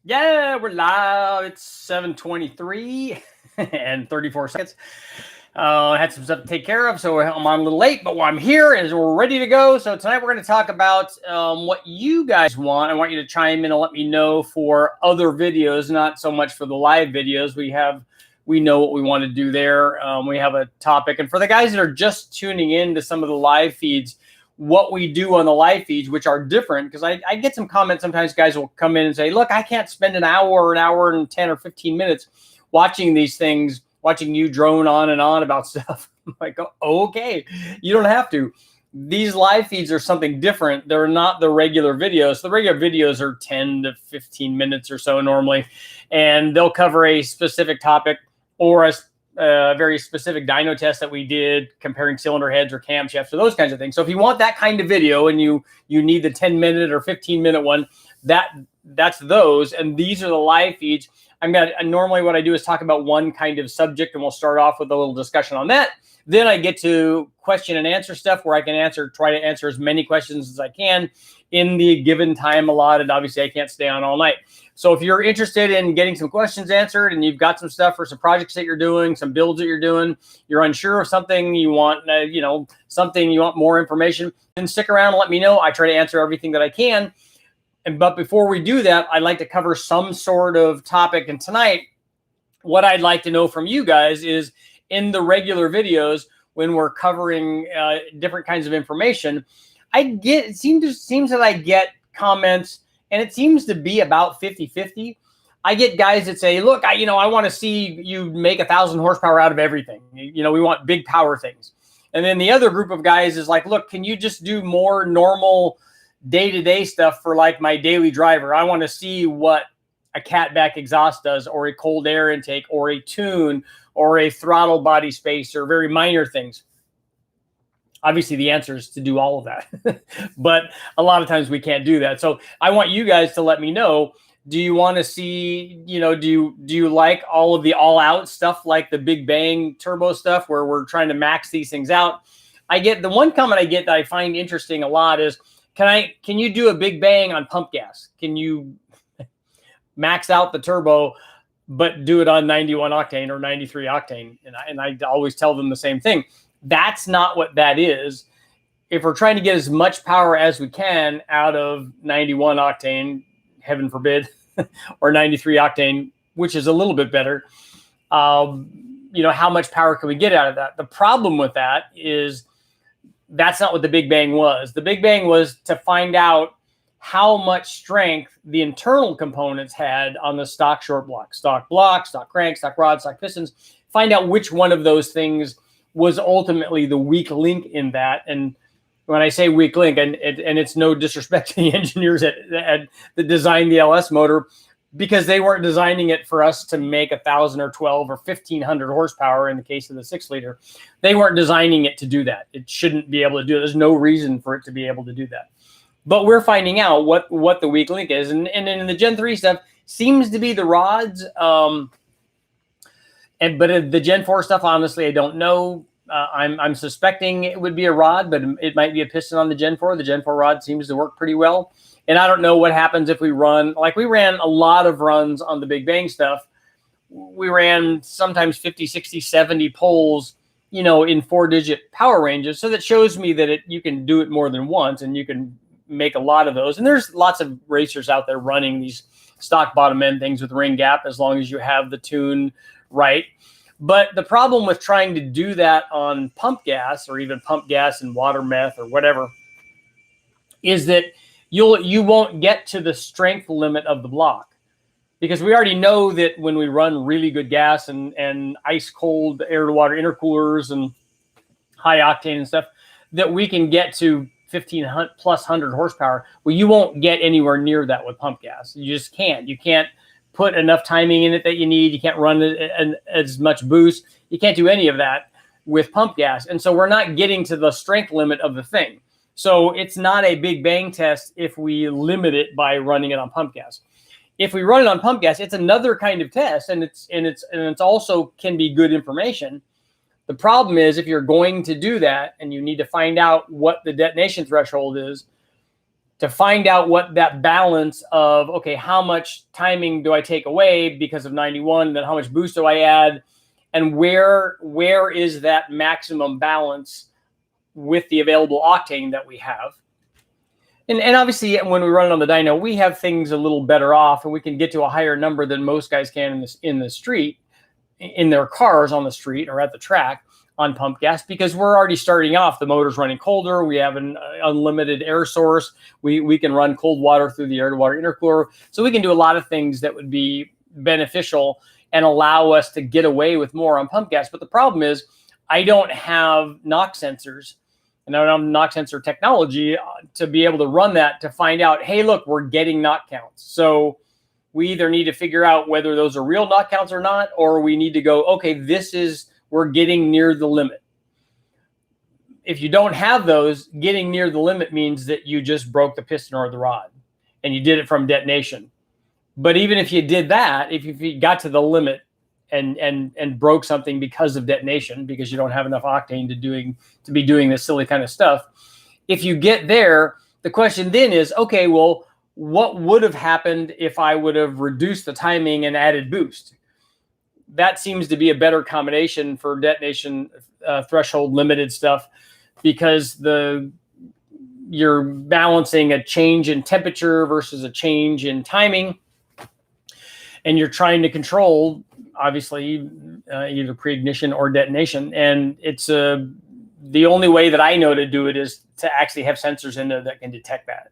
Yeah, we're live. It's 7:23 and 34 seconds. I had some stuff to take care of, so I'm on a little late, but I'm here and we're ready to go. So tonight we're going to talk about what you guys want. I want you to chime in and let me know for other videos, not so much for the live videos. We know what we want to do there. We have a topic. And for the guys that are just tuning in to some of the live feeds, what we do on the live feeds, which are different, because I get some comments. Sometimes guys will come in and say, look, I can't spend an hour and 10 or 15 minutes watching these things, watching you drone on and on about stuff. I'm like, oh, okay, you don't have to. These live feeds are something different. They're not the regular videos. The regular videos are 10 to 15 minutes or so normally, and they'll cover a specific topic or a very specific dyno test that we did comparing cylinder heads or camshafts or those kinds of things. So if you want that kind of video and you need the 10-minute or 15-minute one, that's those. And these are the live feeds. Normally what I do is talk about one kind of subject, and we'll start off with a little discussion on that. Then I get to question and answer stuff where I can try to answer as many questions as I can in the given time allotted. Obviously, I can't stay on all night. So if you're interested in getting some questions answered and you've got some stuff for some projects that you're doing, some builds that you're doing, you're unsure of something, you want, something, you want more information, then stick around and let me know. I try to answer everything that I can. But before we do that, I'd like to cover some sort of topic. And tonight, what I'd like to know from you guys is, in the regular videos, when we're covering different kinds of information, it seems that I get comments, and it seems to be about 50-50. I get guys that say, look, I want to see you make 1,000 horsepower out of everything. We want big power things. And then the other group of guys is like, look, can you just do more normal day-to-day stuff for like my daily driver? I want to see what a catback exhaust does, or a cold air intake, or a tune, or a throttle body spacer, very minor things. Obviously, the answer is to do all of that. But a lot of times we can't do that. So I want you guys to let me know, do you want to see, do you like all of the all-out stuff, like the big bang turbo stuff where we're trying to max these things out? The one comment I get that I find interesting a lot is, can you do a big bang on pump gas? Can you max out the turbo but do it on 91 octane or 93 octane? And I always tell them the same thing. That's not what that is. If we're trying to get as much power as we can out of 91 octane, heaven forbid, or 93 octane, which is a little bit better, how much power can we get out of that? The problem with that is that's not what the Big Bang was. The Big Bang was to find out how much strength the internal components had on the stock short block, stock crank, stock rod, stock pistons. Find out which one of those things was ultimately the weak link in that. And when I say weak link, and it's no disrespect to the engineers that designed the LS motor, because they weren't designing it for us to make 1,000 or 12 or 1,500 horsepower in the case of the 6-liter. They weren't designing it to do that. It shouldn't be able to do it. There's no reason for it to be able to do that. But we're finding out what the weak link is. And in the Gen 3 stuff seems to be the rods. But the Gen 4 stuff, honestly, I don't know. I'm suspecting it would be a rod, but it might be a piston on the Gen 4. The Gen 4 rod seems to work pretty well. And I don't know what happens if we ran a lot of runs on the Big Bang stuff. We ran sometimes 50, 60, 70 poles, in 4-digit power ranges. So that shows me that you can do it more than once, and you can make a lot of those. And there's lots of racers out there running these stock bottom end things with ring gap, as long as you have the tune right. But the problem with trying to do that on pump gas, or even pump gas and water meth or whatever, is that you won't get to the strength limit of the block, because we already know that when we run really good gas and ice cold air to water intercoolers and high octane and stuff, that we can get to 1,500 plus 100 horsepower. Well, you won't get anywhere near that with pump gas. You just can't. You can't put enough timing in it that you need. You can't run as much boost. You can't do any of that with pump gas. And so we're not getting to the strength limit of the thing. So it's not a Big Bang test if we limit it by running it on pump gas. If we run it on pump gas, it's another kind of test, and it's also can be good information. The problem is, if you're going to do that and you need to find out what the detonation threshold is, to find out what that balance of, okay, how much timing do I take away because of 91, then how much boost do I add, and where is that maximum balance with the available octane that we have. And obviously, when we run it on the dyno, we have things a little better off, and we can get to a higher number than most guys can in the street, in their cars on the street or at the track on pump gas, because we're already starting off. The motor's running colder. We have an unlimited air source. We can run cold water through the air-to-water intercooler. So we can do a lot of things that would be beneficial and allow us to get away with more on pump gas. But the problem is I don't have knock sensors, and I don't have knock sensor technology to be able to run that to find out, hey, look, we're getting knock counts. So we either need to figure out whether those are real knock counts or not, or we need to go, okay, we're getting near the limit. If you don't have those, getting near the limit means that you just broke the piston or the rod, and you did it from detonation. But even if you did that, if you got to the limit and broke something because of detonation, because you don't have enough octane to be doing this silly kind of stuff, if you get there, the question then is, okay, well, what would have happened if I would have reduced the timing and added boost? That seems to be a better combination for detonation threshold limited stuff, because you're balancing a change in temperature versus a change in timing, and you're trying to control, obviously, either pre-ignition or detonation. And it's the only way that I know to do it is to actually have sensors in there that can detect that.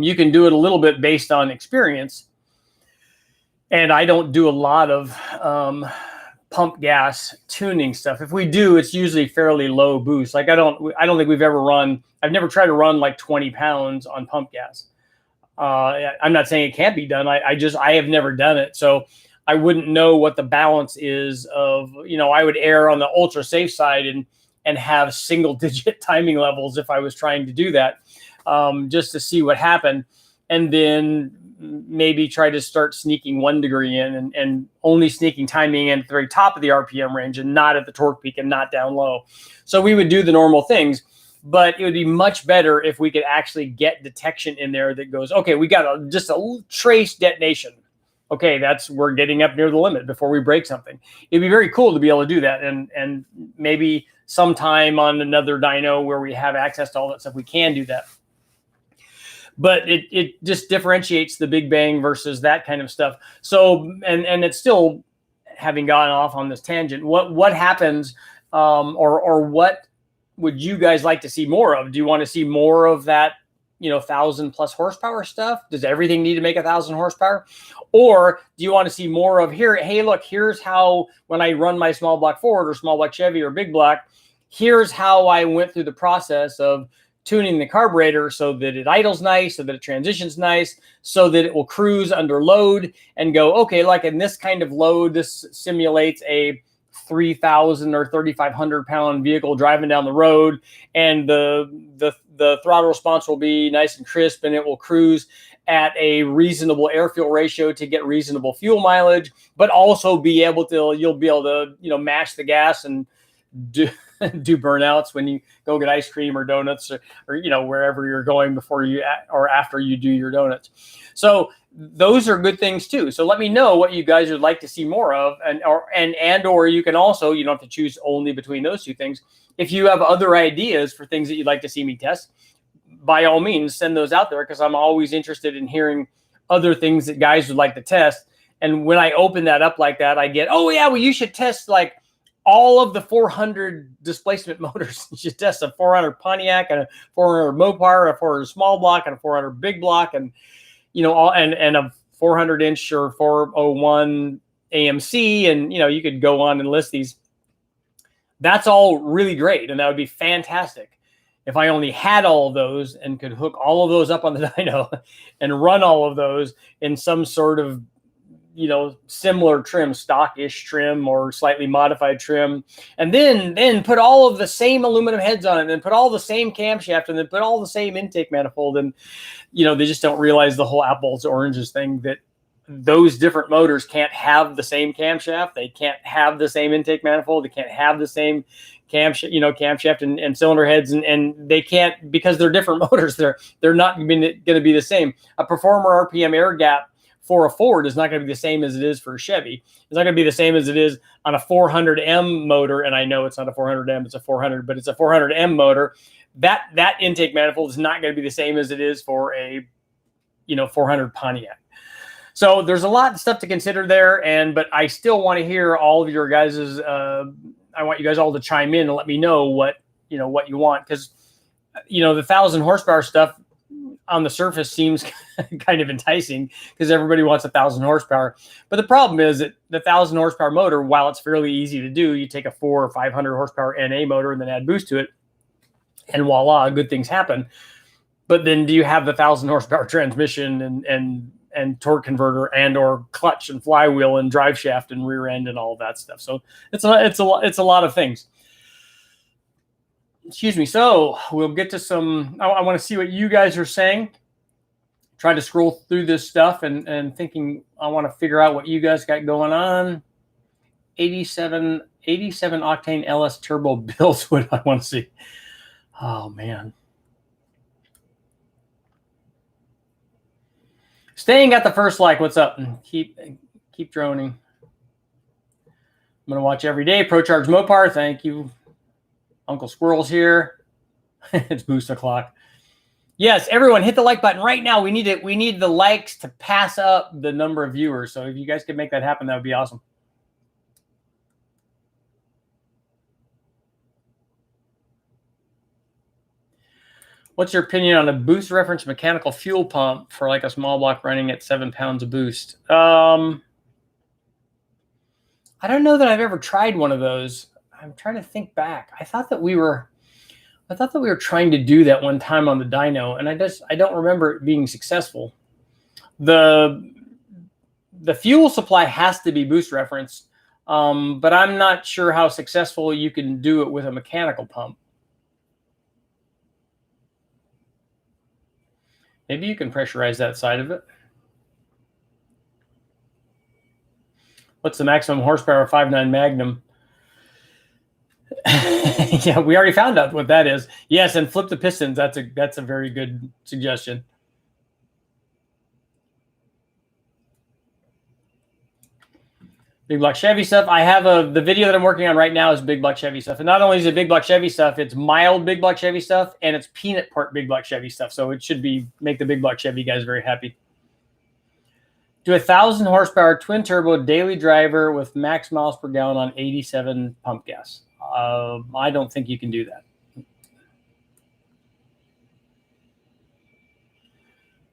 You can do it a little bit based on experience, and I don't do a lot of pump gas tuning stuff. If we do, it's usually fairly low boost. Like I don't think we've ever run. I've never tried to run like 20 pounds on pump gas. I'm not saying it can't be done. I have never done it, so I wouldn't know what the balance is of. I would err on the ultra safe side and have single digit timing levels if I was trying to do that, just to see what happened, and then maybe try to start sneaking 1 degree in and only sneaking timing in at the very top of the RPM range and not at the torque peak and not down low. So we would do the normal things, but it would be much better if we could actually get detection in there that goes, okay, we got just a trace detonation. Okay, we're getting up near the limit before we break something. It'd be very cool to be able to do that, and maybe sometime on another dyno where we have access to all that stuff, we can do that. But it just differentiates the big bang versus that kind of stuff. So, and it's still, having gone off on this tangent, what happens, or what would you guys like to see more of? Do you want to see more of that, 1,000+ horsepower stuff? Does everything need to make 1,000 horsepower? Or do you want to see more of hey, look, here's how, when I run my small block Ford or small block Chevy or big block, here's how I went through the process of tuning the carburetor so that it idles nice, so that it transitions nice, so that it will cruise under load and go, okay, like in this kind of load, this simulates a 3,000 or 3,500 pound vehicle driving down the road, and the throttle response will be nice and crisp, and it will cruise at a reasonable air fuel ratio to get reasonable fuel mileage, but also you'll be able to mash the gas and do burnouts when you go get ice cream or donuts or wherever you're going before you or after you do your donuts. So those are good things too. So let me know what you guys would like to see more of, or you can also, you don't have to choose only between those two things. If you have other ideas for things that you'd like to see me test, by all means send those out there, because I'm always interested in hearing other things that guys would like to test. And when I open that up like that, I get, oh yeah, well, you should test like all of the 400 displacement motors. You should test a 400 Pontiac and a 400 Mopar, a 400 small block and a 400 big block, and and a 400 inch or 401 AMC, and you could go on and list these. That's all really great, and that would be fantastic if I only had all of those and could hook all of those up on the dyno and run all of those in some sort of similar trim, stock-ish trim or slightly modified trim, and then put all of the same aluminum heads on it, and then put all the same camshaft, and then put all the same intake manifold. And they just don't realize the whole apples to oranges thing, that those different motors can't have the same camshaft, they can't have the same intake manifold, they can't have the same camshaft and cylinder heads, and they can't, because they're different motors. They're not going to be the same. A Performer RPM air gap for a Ford is not going to be the same as it is for a Chevy. It's not going to be the same as it is on a 400M motor. And I know it's not a 400M, it's a 400, but it's a 400M motor. That intake manifold is not going to be the same as it is for a 400 Pontiac. So there's a lot of stuff to consider there, but I still want to hear all of your guys's. I want you guys all to chime in and let me know what you want, because the 1,000 horsepower stuff on the surface seems kind of enticing because everybody wants 1,000 horsepower. But the problem is that the 1,000 horsepower motor, while it's fairly easy to do, you take a 400 or 500 horsepower NA motor and then add boost to it, and voila, good things happen. But then do you have the 1,000 horsepower transmission and torque converter and or clutch and flywheel and drive shaft and rear end and all of that stuff? So it's a lot of things. Excuse me. So we'll get to some. I want to see what you guys are saying. Try to scroll through this stuff and thinking. I want to figure out what you guys got going on. 87 octane LS turbo builds. What I want to see. Oh man. Staying got the first like. What's up? Keep droning. I'm gonna watch every day. ProCharge Mopar. Thank you. Uncle Squirrel's here. It's boost o'clock. Yes, everyone hit the like button right now. We need the likes to pass up the number of viewers. So if you guys could make that happen, that would be awesome. What's your opinion on a boost reference mechanical fuel pump for like a small block running at 7 pounds of boost? I don't know that I've ever tried one of those. I'm trying to think back. I thought that we were trying to do that one time on the dyno, and I don't remember it being successful. The fuel supply has to be boost referenced, but I'm not sure how successful you can do it with a mechanical pump. Maybe you can pressurize that side of it. What's the maximum horsepower of 5.9 Magnum? Yeah, we already found out what that is. Yes, and flip the pistons. That's a very good suggestion. Big block Chevy stuff. I have the video that I'm working on right now is big block Chevy stuff. And not only is it big block Chevy stuff, it's mild big block Chevy stuff, and it's peanut part big block Chevy stuff. So it should make the big block Chevy guys very happy. Do 1,000 horsepower twin turbo daily driver with max miles per gallon on 87 pump gas. I don't think you can do that.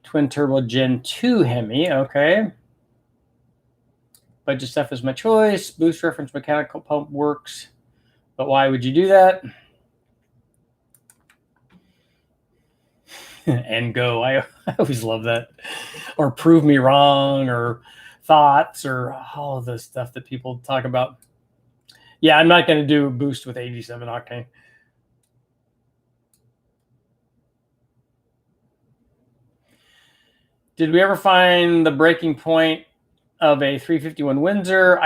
Twin turbo Gen 2 Hemi. Okay. Budget stuff is my choice. Boost reference mechanical pump works. But why would you do that? And go. I always love that. Or prove me wrong, or thoughts, or all the stuff that people talk about. Yeah, I'm not going to do boost with 87 octane. Did we ever find the breaking point of a 351 Windsor?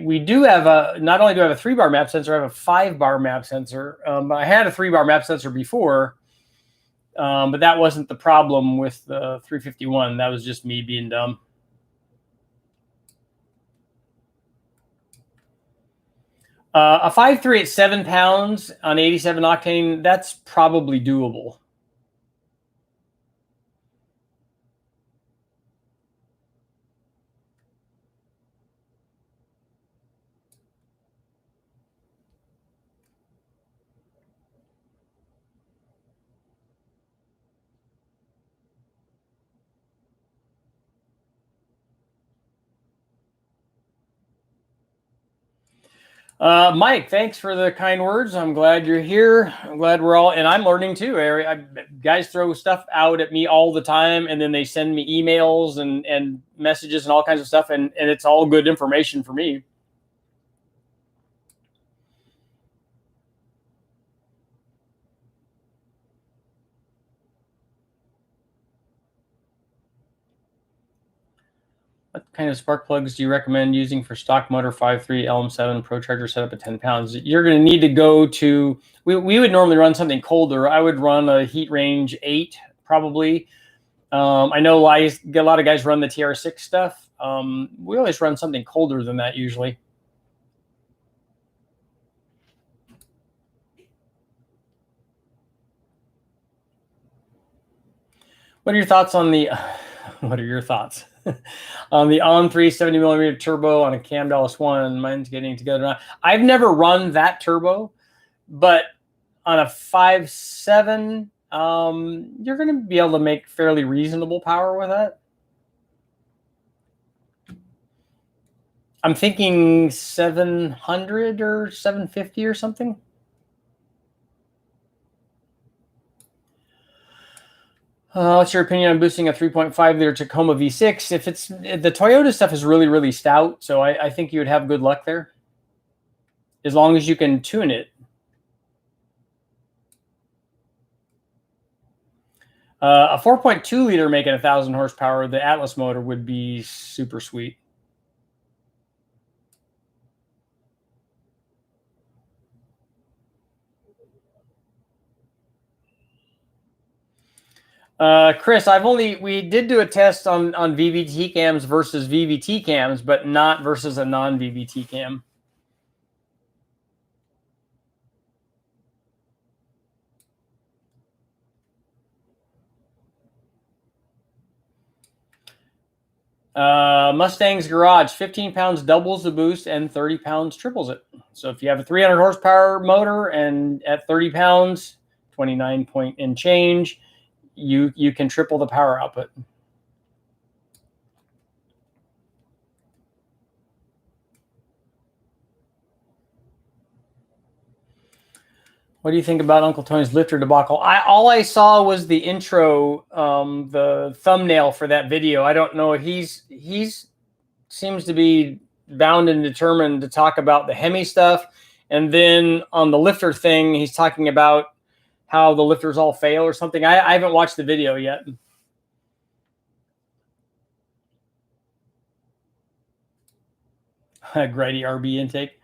We do have not only do I have a 3-bar map sensor, I have a 5-bar map sensor. I had a 3-bar map sensor before, but that wasn't the problem with the 351. That was just me being dumb. A 5.3 at 7 pounds on 87 octane, that's probably doable. Mike, thanks for the kind words. I'm glad you're here. I'm glad we're all, and I'm learning too. Guys throw stuff out at me all the time, and then they send me emails and messages and all kinds of stuff, and it's all good information for me. What kind of spark plugs do you recommend using for stock motor 5.3 LM7 Pro Charger setup at 10 pounds? You're going to need to go to, we would normally run something colder. I would run a heat range 8 probably. I know a lot of guys run the TR6 stuff. We always run something colder than that usually. What are your thoughts on the, what are your thoughts on the On3 70mm turbo on a Cam Dallas 1? Mine's getting together now. I've never run that turbo, but on a 5.7, you're going to be able to make fairly reasonable power with that. I'm thinking 700 or 750 or something. What's your opinion on boosting a 3.5 liter Tacoma V6? If it's the Toyota stuff is really, really stout, so I think you would have good luck there, as long as you can tune it. A 4.2 liter making 1,000 horsepower, the Atlas motor would be super sweet. Chris, we did do a test on VVT cams versus VVT cams, but not versus a non-VVT cam. Mustang's Garage, 15 pounds doubles the boost and 30 pounds triples it. So if you have a 300 horsepower motor and at 30 pounds, 29 point and change, you can triple the power output. What do you think about Uncle Tony's lifter debacle? All I saw was the intro, the thumbnail for that video. I don't know. He's seems to be bound and determined to talk about the Hemi stuff, and then on the lifter thing, he's talking about how the lifters all fail or something. I haven't watched the video yet. Grady RB intake.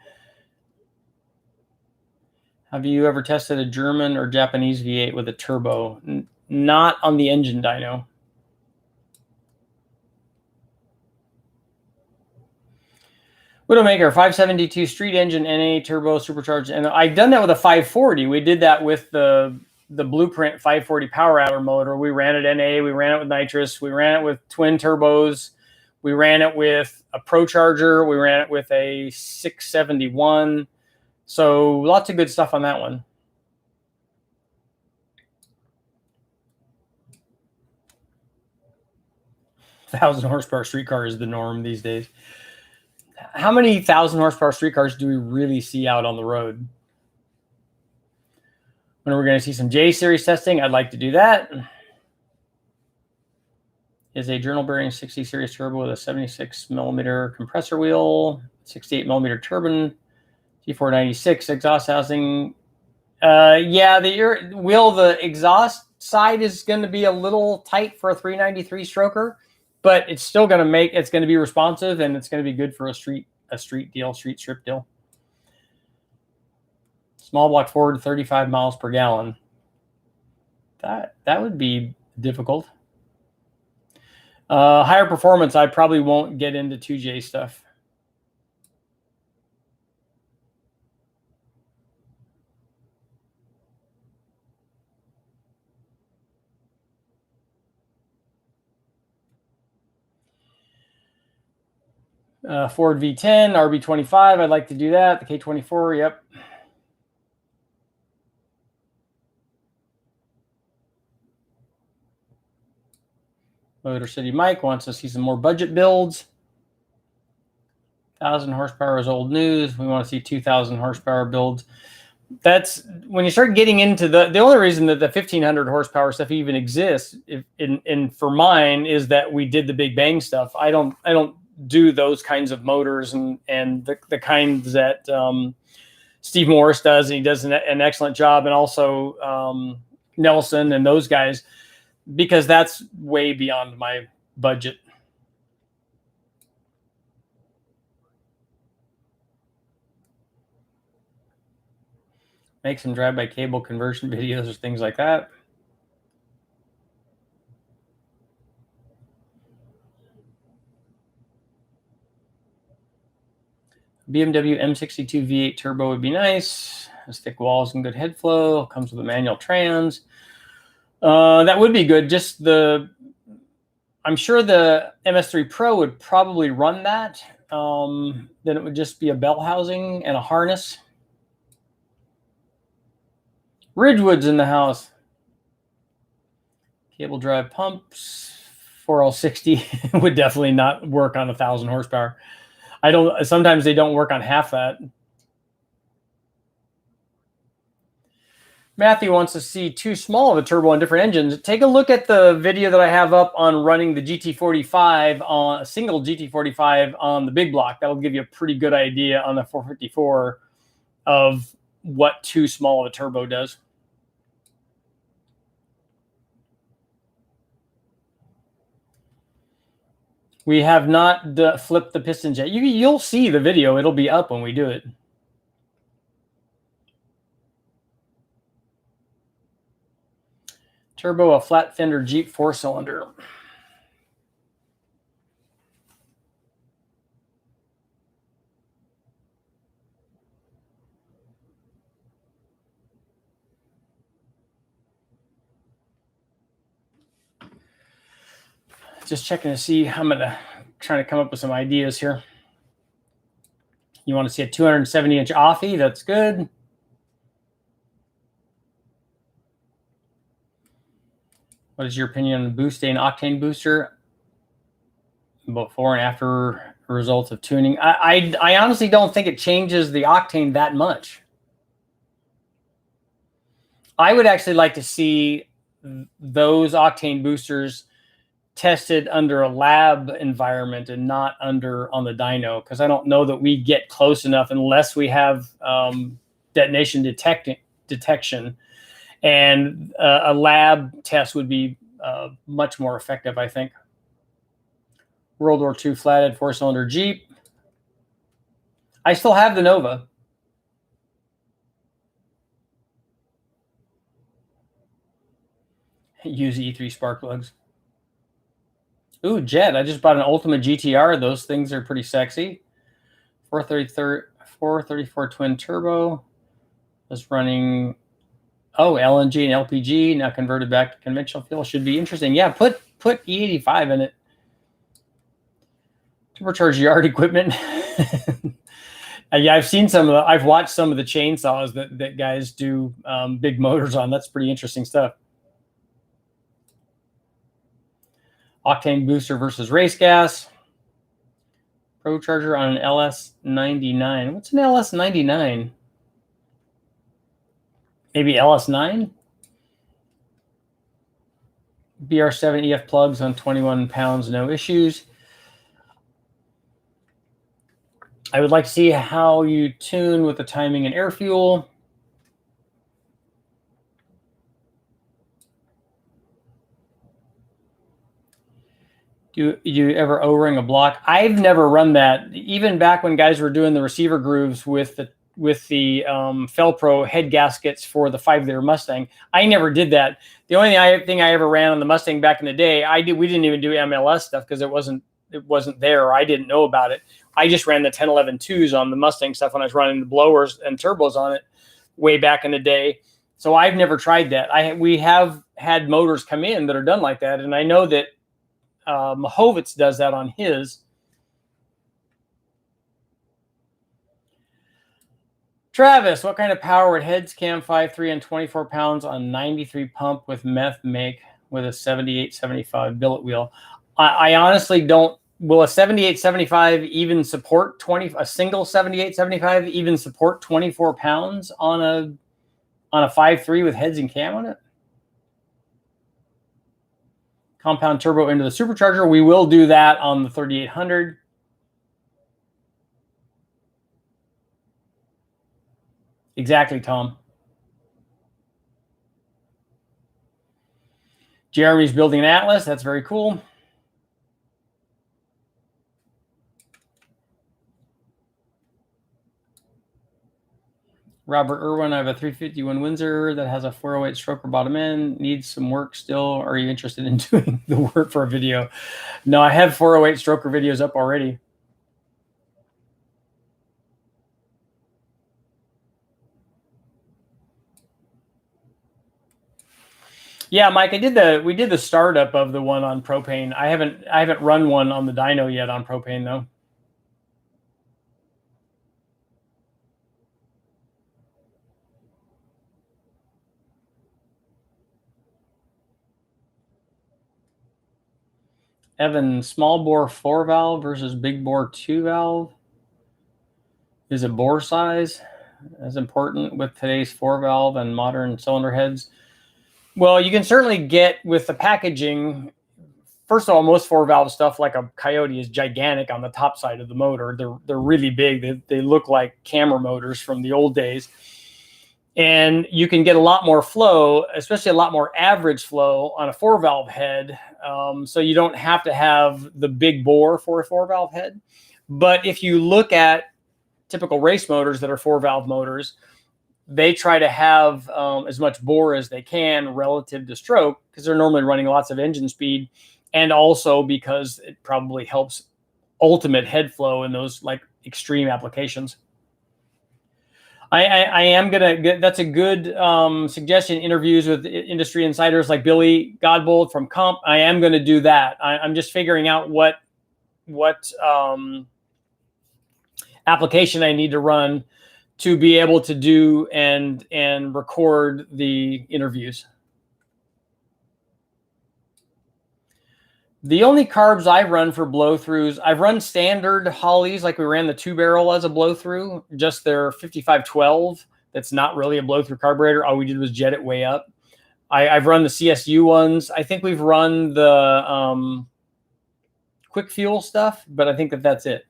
Have you ever tested a German or Japanese V8 with a turbo? Not on the engine dyno. Widowmaker 572 street engine NA turbo supercharged, and I've done that with a 540. We did that with the Blueprint 540 power hour motor. We ran it NA, we ran it with nitrous, we ran it with twin turbos, we ran it with a Pro Charger, we ran it with a 671. So lots of good stuff on that one. Thousand horsepower streetcar is the norm these days. How many 1,000 horsepower streetcars do we really see out on the road? When are we going to see some J series testing? I'd like to do that. Is a journal bearing 60 series turbo with a 76 millimeter compressor wheel, 68 millimeter turbine, T496 exhaust housing. Yeah, the exhaust side is going to be a little tight for a 393 stroker, but it's still going to it's going to be responsive, and it's going to be good for a street strip deal. Small block Ford, 35 miles per gallon. That would be difficult. Higher performance, I probably won't get into 2J stuff. Ford V10, RB25, I'd like to do that. The K24, yep. Motor City Mike wants to see some more budget builds. 1,000 horsepower is old news. We want to see 2,000 horsepower builds. That's when you start getting into the only reason that the 1,500 horsepower stuff even exists for mine is that we did the Big Bang stuff. I don't do those kinds of motors and the kinds that Steve Morris does, and he does an excellent job, and also Nelson and those guys, because that's way beyond my budget. make some drive-by cable conversion videos or things like that. BMW M62 V8 turbo would be nice. Has thick walls and good head flow. Comes with a manual trans. That would be good. Just I'm sure the MS3 Pro would probably run that. Then it would just be a bell housing and a harness. Ridgewood's in the house. Cable drive pumps, 4L60 would definitely not work on 1,000 horsepower. Sometimes they don't work on half that. Matthew wants to see too small of a turbo on different engines. Take a look at the video that I have up on running the GT45 on a single GT45 on the big block. That'll give you a pretty good idea on the 454 of what too small of a turbo does. We have not flipped the pistons yet. You'll see the video. It'll be up when we do it. Turbo, a flat fender Jeep 4-cylinder. Just checking to see. I'm trying to come up with some ideas here. You want to see a 270-inch offie? That's good. What is your opinion on boost and octane booster before and after results of tuning? I honestly don't think it changes the octane that much. I would actually like to see those octane boosters tested under a lab environment and not on the dyno, because I don't know that we get close enough unless we have detonation detection. And a lab test would be much more effective, I think. World War II flathead 4-cylinder Jeep. I still have the Nova. Use E3 spark plugs. Ooh, Jet. I just bought an Ultimate GTR. Those things are pretty sexy. 434 twin turbo. Just running... Oh, LNG and LPG, now converted back to conventional fuel. Should be interesting. Yeah, put E85 in it. Turbocharged yard equipment. Yeah, I've watched some of the chainsaws that guys do big motors on. That's pretty interesting stuff. Octane booster versus race gas. Pro charger on an LS99. What's an LS99? Maybe LS9? BR7 EF plugs on 21 pounds, no issues. I would like to see how you tune with the timing and air fuel. Do you ever O-ring a block? I've never run that. Even back when guys were doing the receiver grooves with the Felpro head gaskets for the 5-liter Mustang, I never did that. The only thing I ever ran on the Mustang back in the day, we didn't even do MLS stuff because it wasn't there, or I didn't know about it. I just ran the 1011 2s on the Mustang stuff when I was running the blowers and turbos on it way back in the day. So I've never tried that. We have had motors come in that are done like that, and I know that Mahovitz does that on his. Travis, what kind of power would heads cam 5.3 and 24 pounds on 93 pump with meth make with a 7875 billet wheel? I honestly don't. Will a 7875 even support a single 7875 even support 24 pounds on a 5.3 with heads and cam on it? Compound turbo into the supercharger. We will do that on the 3800. Exactly, Tom. Jeremy's building an Atlas. That's very cool. Robert Irwin, I have a 351 Windsor that has a 408 stroker bottom end. Needs some work still. Are you interested in doing the work for a video? No, I have 408 stroker videos up already. Yeah, Mike, we did the startup of the one on propane. I haven't run one on the dyno yet on propane though. Evan, small bore 4 valve versus big bore 2 valve. Is it bore size as important with today's 4 valve and modern cylinder heads? Well, you can certainly get with the packaging. First of all, most 4 valve stuff like a Coyote is gigantic on the top side of the motor. They're really big. They look like camera motors from the old days. And you can get a lot more flow, especially a lot more average flow on a 4 valve head. So you don't have to have the big bore for a 4 valve head. But if you look at typical race motors that are 4 valve motors, they try to have as much bore as they can relative to stroke because they're normally running lots of engine speed, and also because it probably helps ultimate head flow in those like extreme applications. I am gonna get, that's a good suggestion. Interviews with industry insiders like Billy Godbold from Comp. I am going to do that. I'm just figuring out what application I need to run to be able to do and record the interviews. The only carbs I've run for blow-throughs, I've run standard Hollies, like we ran the 2-barrel as a blow-through, just their 5512. That's not really a blow-through carburetor. All we did was jet it way up. I've run the CSU ones. I think we've run the quick fuel stuff, but I think that's it.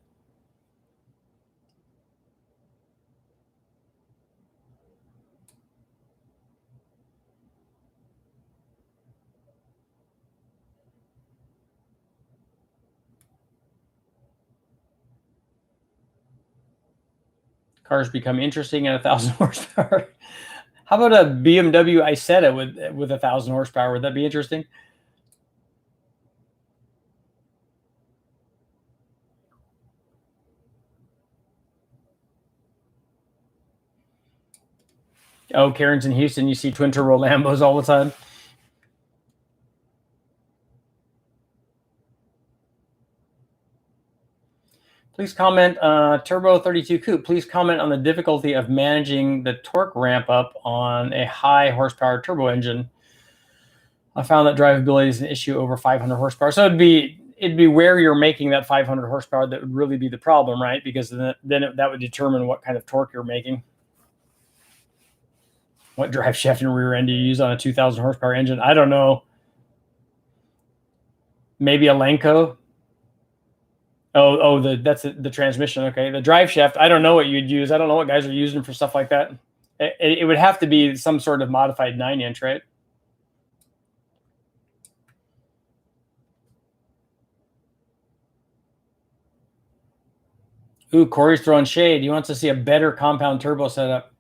Cars become interesting at 1,000 horsepower. How about a BMW Isetta with 1,000 horsepower? Would that be interesting? Oh, Karen's in Houston. You see twin turbo Lambos all the time. Please comment, Turbo 32 Coupe, please comment on the difficulty of managing the torque ramp up on a high horsepower turbo engine. I found that drivability is an issue over 500 horsepower. So it'd be where you're making that 500 horsepower that would really be the problem, right? Because that would determine what kind of torque you're making. What drive shaft and rear end do you use on a 2,000 horsepower engine? I don't know. Maybe a Lenco. That's the transmission. Okay, the drive shaft. I don't know what you'd use. I don't know what guys are using for stuff like that. It would have to be some sort of modified 9-inch, right? Ooh, Corey's throwing shade. He wants to see a better compound turbo setup.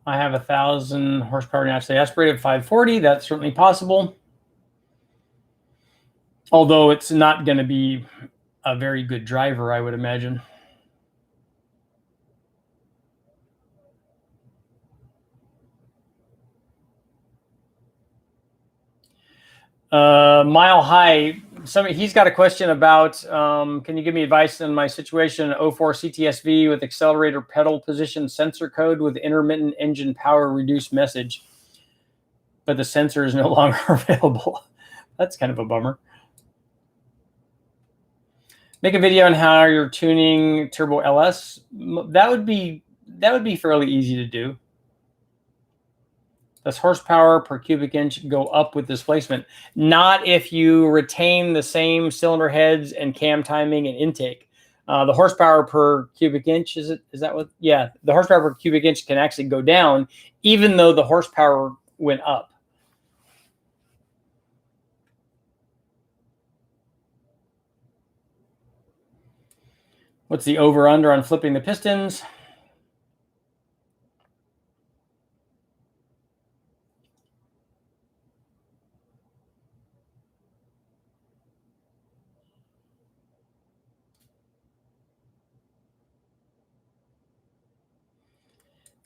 I have 1,000 horsepower naturally aspirated 540. That's certainly possible. Although it's not going to be a very good driver, I would imagine. Mile High, he's got a question about, can you give me advice on my situation, 04 CTSV with accelerator pedal position sensor code with intermittent engine power reduced message, but the sensor is no longer available. That's kind of a bummer. Make a video on how you're tuning Turbo LS. That would be fairly easy to do. Does horsepower per cubic inch go up with displacement? Not if you retain the same cylinder heads and cam timing and intake. The horsepower per cubic inch, is that what? Yeah, the horsepower per cubic inch can actually go down even though the horsepower went up. What's the over-under on flipping the pistons?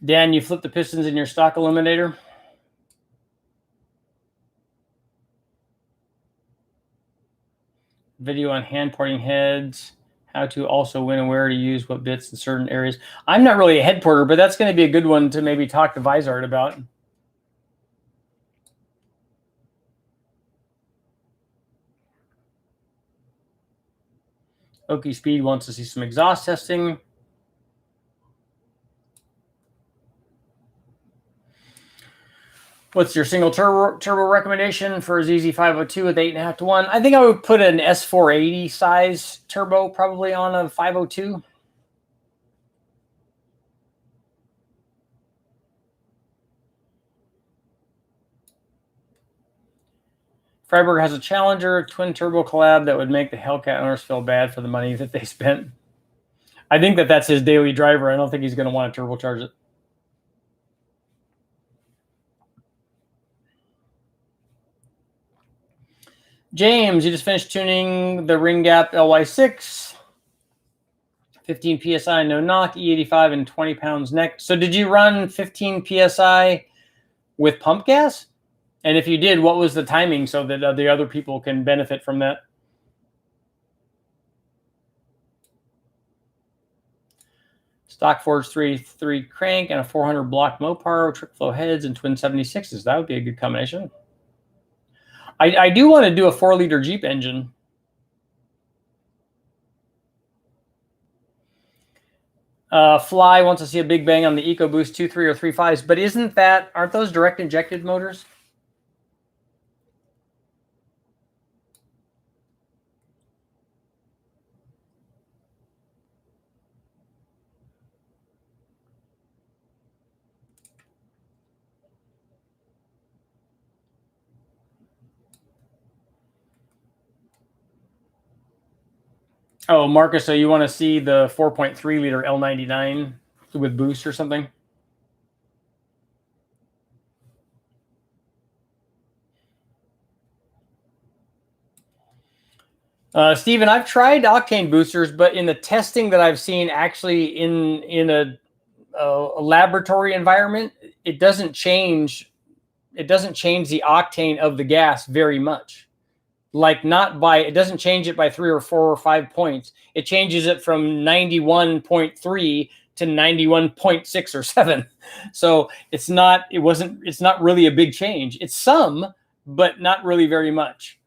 Dan, you flip the pistons in your stock eliminator? Video on hand porting heads, how to also when and where to use what bits in certain areas. I'm not really a head porter, but that's going to be a good one to maybe talk to Vizart about. Okie Speed wants to see some exhaust testing. What's your single turbo recommendation for a ZZ502 with 8.5 to 1? I think I would put an S480 size turbo probably on a 502. Freiburg has a Challenger twin turbo collab that would make the Hellcat owners feel bad for the money that they spent. I think that's his daily driver. I don't think he's going to want to turbocharge it. James, you just finished tuning the Ring Gap LY6. 15 PSI, no knock, E85 and 20 pounds neck. So did you run 15 PSI with pump gas? And if you did, what was the timing so that the other people can benefit from that? Stock Forge 3 crank and a 400 block Mopar, trick flow heads and twin 76s. That would be a good combination. I do want to do a 4-liter Jeep engine. Fly wants to see a big bang on the EcoBoost 2.3 or 3.5s, but aren't those direct injected motors? Oh, Marcus, so you want to see the 4.3 liter L99 with boost or something? Steven, I've tried octane boosters, but in the testing that I've seen actually in a laboratory environment, it doesn't change the octane of the gas very much. Like it doesn't change it by 3 or 4 or 5 points. It changes it from 91.3 to 91.6 or 7. So it's not really a big change. It's some, but not really very much.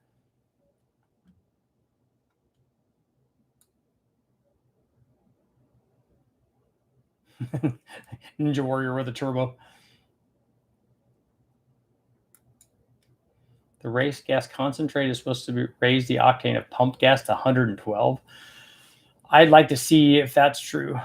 Ninja Warrior with a turbo. The race gas concentrate is supposed to raise the octane of pump gas to 112. I'd like to see if that's true.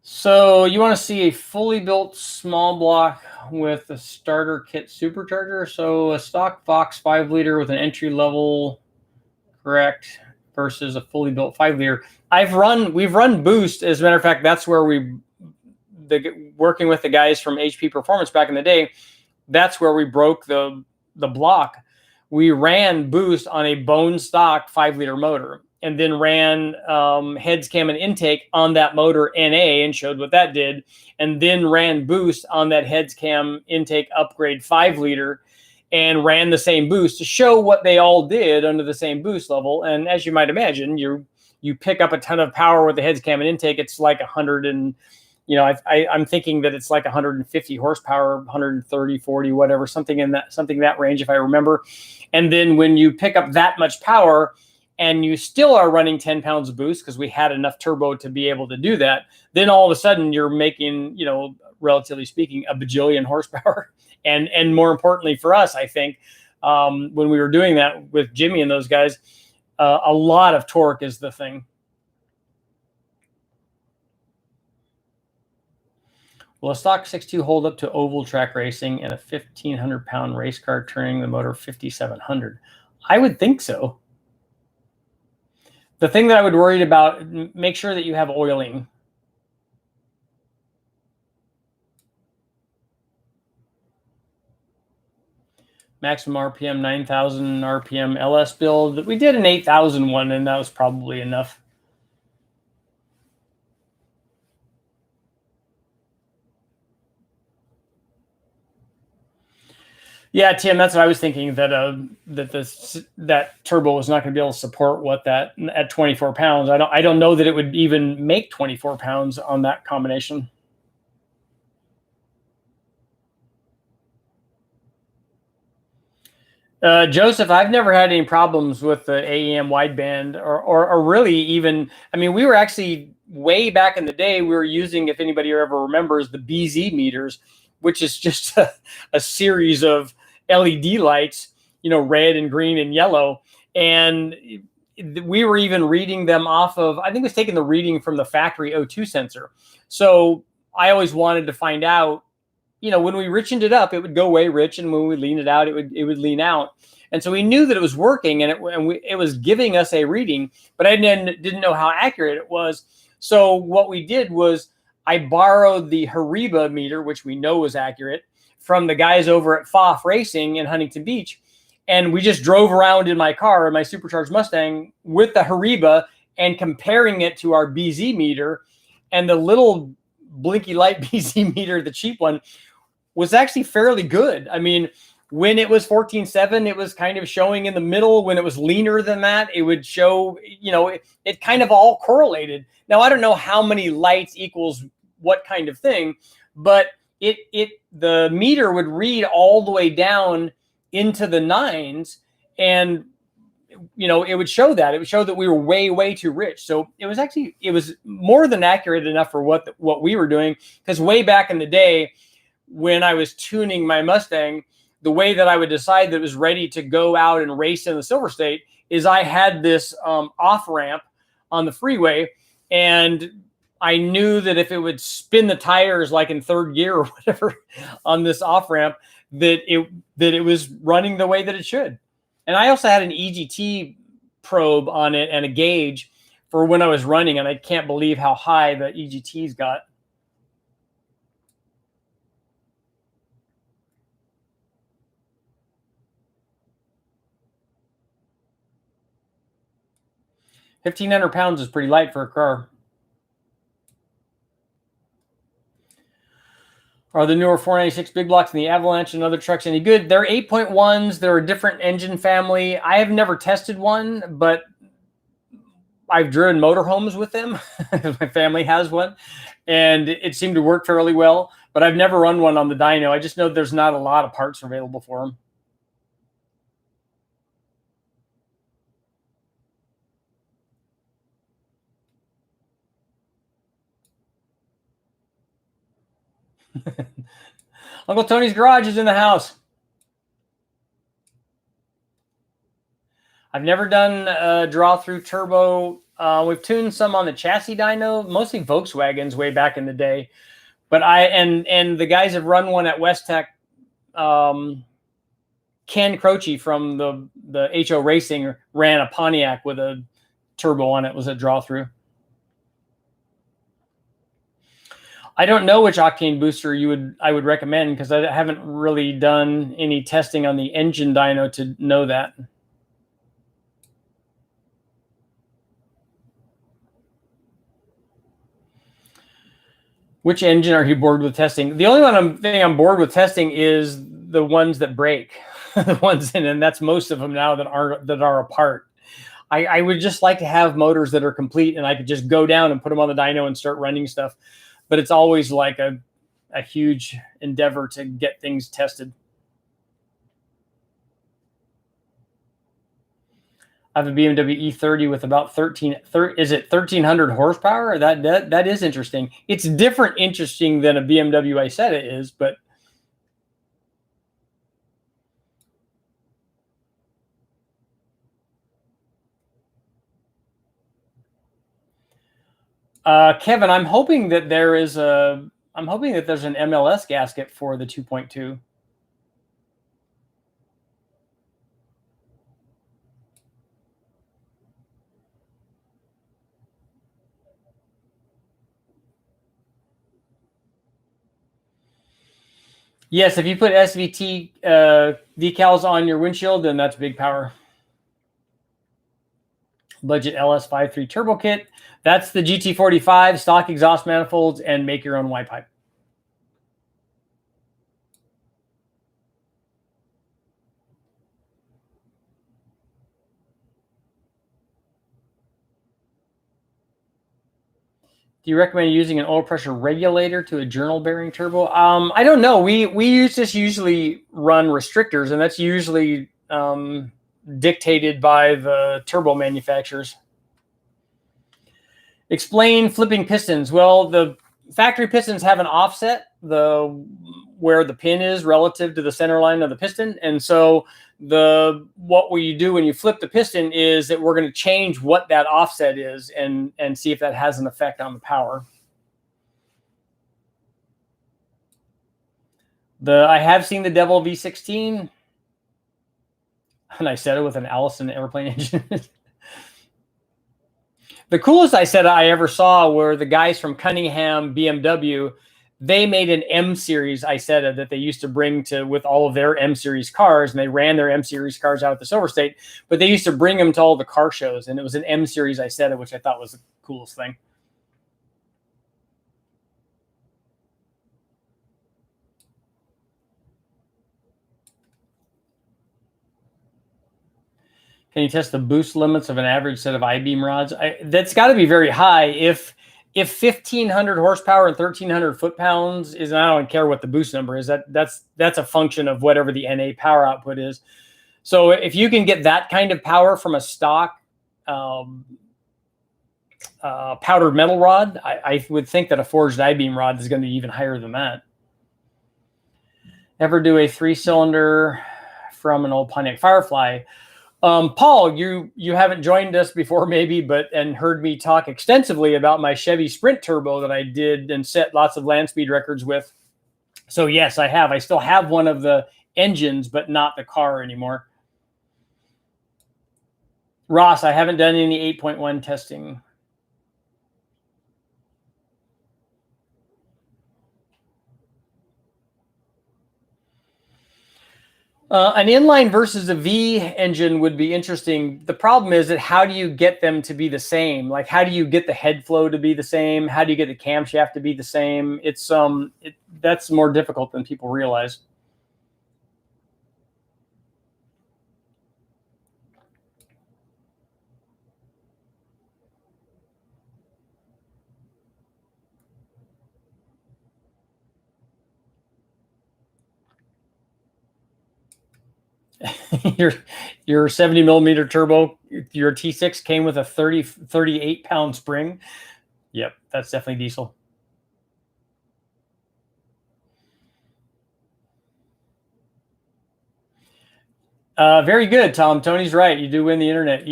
So you want to see a fully built small block with a starter kit supercharger. So a stock Fox 5-liter with an entry level, correct, versus a fully built 5-liter. We've run boost. As a matter of fact, that's where working with the guys from HP Performance back in the day, that's where we broke the block. We ran boost on a bone stock 5-liter motor, and then ran heads, cam, and intake on that motor NA and showed what that did, and then ran boost on that heads, cam, intake upgrade 5-liter and ran the same boost to show what they all did under the same boost level. And as you might imagine, you pick up a ton of power with the heads, cam, and intake. It's like 100 and I'm thinking that it's like 150 horsepower, 130, 40, whatever, something in that range, if I remember. And then when you pick up that much power and you still are running 10 pounds of boost, because we had enough turbo to be able to do that, then all of a sudden you're making, relatively speaking, a bajillion horsepower. And more importantly for us, I think, when we were doing that with Jimmy and those guys, a lot of torque is the thing. Will a stock 6.2 hold up to oval track racing and a 1,500-pound race car turning the motor 5,700? I would think so. The thing that I would worry about, make sure that you have oiling. Maximum RPM, 9,000 RPM LS build. We did an 8,000 one, and that was probably enough. Yeah, Tim, that's what I was thinking, that that turbo was not going to be able to support what that at 24 pounds. I don't know that it would even make 24 pounds on that combination. Joseph, I've never had any problems with the AEM wideband or really even, I mean, we were actually way back in the day, we were using, if anybody ever remembers, the BZ meters, which is just a series of LED lights, red and green and yellow. And we were even reading them off of, I think it was taking the reading from the factory O2 sensor. So I always wanted to find out, when we richened it up, it would go way rich, and when we lean it out, it would lean out. And so we knew that it was working, and it was giving us a reading, but I didn't know how accurate it was. So what we did was I borrowed the Hariba meter, which we know was accurate, from the guys over at FOF Racing in Huntington Beach. And we just drove around in my car, in my supercharged Mustang, with the Hariba and comparing it to our BZ meter. And the little blinky light BZ meter, the cheap one, was actually fairly good. I mean, when it was 14.7, it was kind of showing in the middle. When it was leaner than that, it would show, it kind of all correlated. Now, I don't know how many lights equals what kind of thing, but the meter would read all the way down into the nines, and it would show that. It would show that we were way, way too rich. So it was more than accurate enough for what we were doing, because way back in the day, when I was tuning my Mustang, the way that I would decide that it was ready to go out and race in the Silver State is I had this off ramp on the freeway, and I knew that if it would spin the tires like in third gear or whatever on this off ramp, that it was running the way that it should. And I also had an EGT probe on it and a gauge for when I was running, and I can't believe how high the EGTs got. £1,500 is pretty light for a car. Are the newer 496 big blocks and the Avalanche and other trucks any good? They're 8.1s. They're a different engine family. I have never tested one, but I've driven motorhomes with them. My family has one, and it seemed to work fairly well. But I've never run one on the dyno. I just know there's not a lot of parts available for them. Uncle Tony's Garage is in the house. I've never done a draw through turbo. We've tuned some on the chassis dyno, mostly Volkswagens way back in the day. But and the guys have run one at West Tech. Ken Croce from the HO Racing ran a Pontiac with a turbo on it. It was a draw through. I don't know which octane booster I would recommend, because I haven't really done any testing on the engine dyno to know that. Which engine are you bored with testing? The only thing I'm bored with testing is the ones that break, the ones and that's most of them now that are apart. I would just like to have motors that are complete, and I could just go down and put them on the dyno and start running stuff. but it's always like a huge endeavor to get things tested. I have a BMW E30 with about 1300 horsepower? That is interesting. It's different interesting than a BMW Isetta is, but Kevin, I'm hoping that there's an MLS gasket for the 2.2. Yes, if you put SVT decals on your windshield, then that's big power. Budget LS53 turbo kit. That's the GT45, stock exhaust manifolds, and make your own Y pipe. Do you recommend using an oil pressure regulator to a journal bearing turbo? I don't know. We just usually run restrictors, and that's usually dictated by the turbo manufacturers. Explain flipping pistons. Well, the factory pistons have an offset, where the pin is relative to the center line of the piston, and so what we do when you flip the piston is that we're going to change what that offset is and see if that has an effect on the power. I have seen the Devil V16, and I said it with an Allison airplane engine. The coolest Isetta I ever saw were the guys from Cunningham BMW. They made an M series Isetta that they used to bring with all of their M series cars, and they ran their M series cars out at the Silver State, but they used to bring them to all the car shows, and it was an M series Isetta, which I thought was the coolest thing. Can you test the boost limits of an average set of I-beam rods? That's got to be very high. If 1,500 horsepower and 1,300 foot-pounds is, and I don't care what the boost number is, that's a function of whatever the NA power output is. So if you can get that kind of power from a stock powdered metal rod, I would think that a forged I-beam rod is going to be even higher than that. Ever do a 3-cylinder from an old Pontiac Firefly? Paul, you haven't joined us before maybe, and heard me talk extensively about my Chevy Sprint Turbo that I did and set lots of land speed records with. So yes, I have. I still have one of the engines, but not the car anymore. Ross, I haven't done any 8.1 testing. An inline versus a V engine would be interesting. The problem is that how do you get them to be the same? Like, how do you get the head flow to be the same? How do you get the camshaft to be the same? It's that's more difficult than people realize. your 70 millimeter turbo, your T6 came with a 38 pound spring. Yep, that's definitely diesel. Very good, Tom. Tony's right. You do win the internet.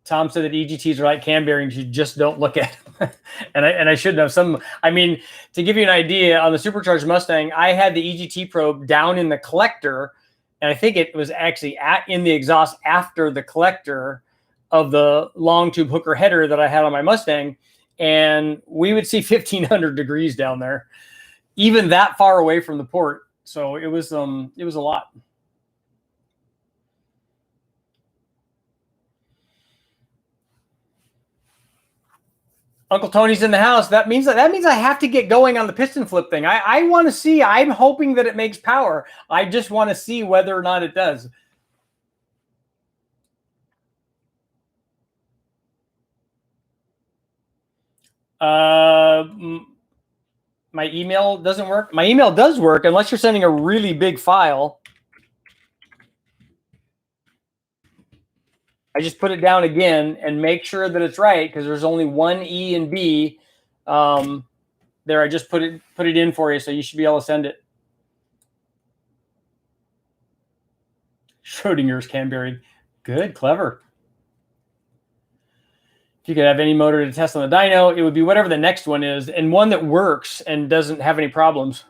Tom said that EGTs are like cam bearings. You just don't look at them. and I should know some. I mean, to give you an idea, on the supercharged Mustang, I had the EGT probe down in the collector, and I think it was actually in the exhaust after the collector of the long tube hooker header that I had on my Mustang, and we would see 1,500 degrees down there, even that far away from the port. So it was a lot. Uncle Tony's in the house. That means I have to get going on the piston flip thing. I want to see. I'm hoping that it makes power. I just want to see whether or not it does. My email doesn't work. My email does work unless you're sending a really big file. I just put it down again and make sure that it's right because there's only one E and B. There, I just put it in for you, so you should be able to send it. Schrodinger's Canberry. Good, clever. If you could have any motor to test on the dyno, it would be whatever the next one is, and one that works and doesn't have any problems.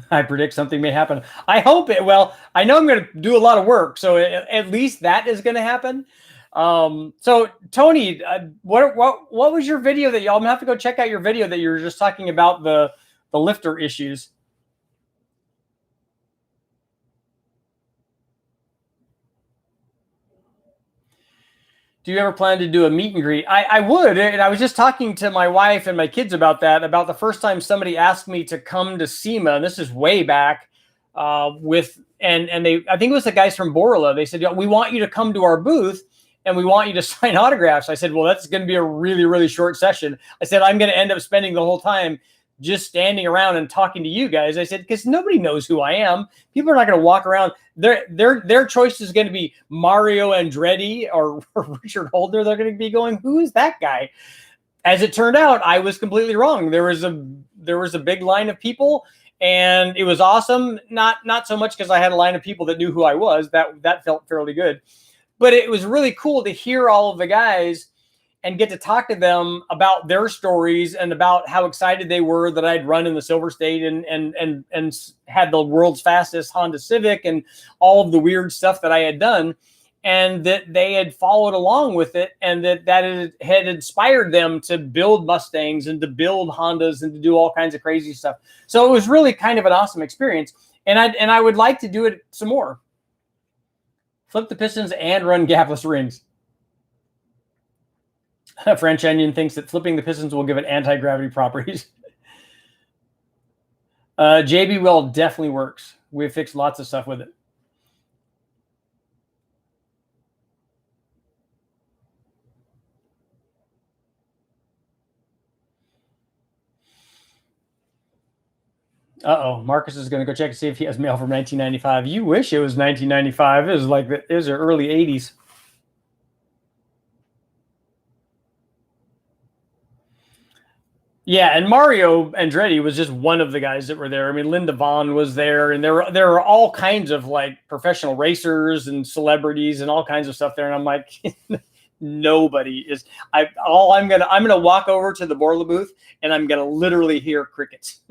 I predict something may happen. I hope it. Well, I know I'm going to do a lot of work, so at least that is going to happen. So Tony, what was your video that y'all? I'm gonna have to go check out your video that you were just talking about the lifter issues. Do you ever plan to do a meet and greet? I would, and I was just talking to my wife and my kids about that. About the first time somebody asked me to come to SEMA, and this is way back. And they, I think it was the guys from Borla. They said, we want you to come to our booth and we want you to sign autographs. I said, well, that's going to be a really, really short session. I said, I'm going to end up spending the whole time just standing around and talking to you guys. I said, because nobody knows who I am. People are not going to walk around. Their choice is going to be Mario Andretti or Richard Holder. They're going to be going, who is that guy? As it turned out, I was completely wrong. There was a big line of people, and it was awesome. Not so much because I had a line of people that knew who I was. That felt fairly good. But it was really cool to hear all of the guys and get to talk to them about their stories and about how excited they were that I'd run in the Silver State and had the world's fastest Honda Civic and all of the weird stuff that I had done, and that they had followed along with it, and that it had inspired them to build Mustangs and to build Hondas and to do all kinds of crazy stuff. So it was really kind of an awesome experience, and I would like to do it some more. Flip the pistons and run gapless rings. French Onion thinks that flipping the pistons will give it anti-gravity properties. JB Well definitely works. We've fixed lots of stuff with it. Marcus is going to go check and see if he has mail from 1995. You wish it was 1995. It was like it was the early 80s. Yeah, and Mario Andretti was just one of the guys that were there. I mean, Linda Vaughn was there, and there were all kinds of like professional racers and celebrities and all kinds of stuff there. And I'm like, nobody is. I'm gonna walk over to the Borla booth and I'm gonna literally hear crickets.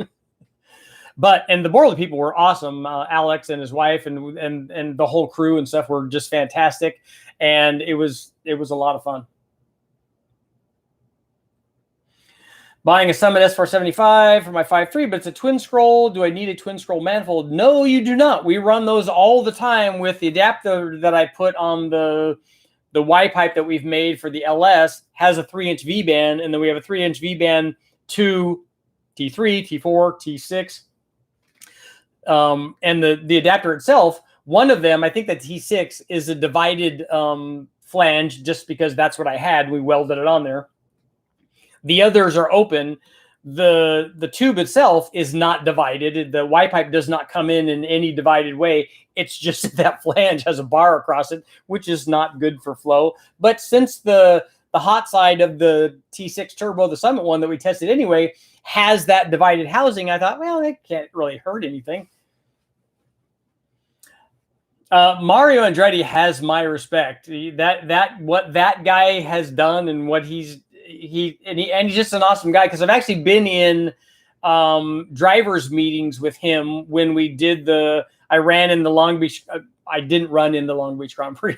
And the Borla people were awesome. Alex and his wife and the whole crew and stuff were just fantastic, and it was a lot of fun. Buying a Summit S475 for my 5.3, but it's a twin scroll. Do I need a twin scroll manifold? No, you do not. We run those all the time with the adapter that I put on the Y pipe that we've made for the LS. Has a 3-inch V band, and then we have a 3-inch V band to T3, T4, T6. And the adapter itself, one of them, I think the T6 is a divided flange, just because that's what I had. We welded it on there. The others are open. The tube itself is not divided. The Y pipe does not come in any divided way. It's just that flange has a bar across it, which is not good for flow. But since the hot side of the T6 Turbo, the Summit one that we tested anyway, has that divided housing, I thought, well, it can't really hurt anything. Mario Andretti has my respect. What that guy has done and what he's just an awesome guy, because I've actually been in drivers meetings with him when we did I ran in the Long Beach. I didn't run in the Long Beach Grand Prix.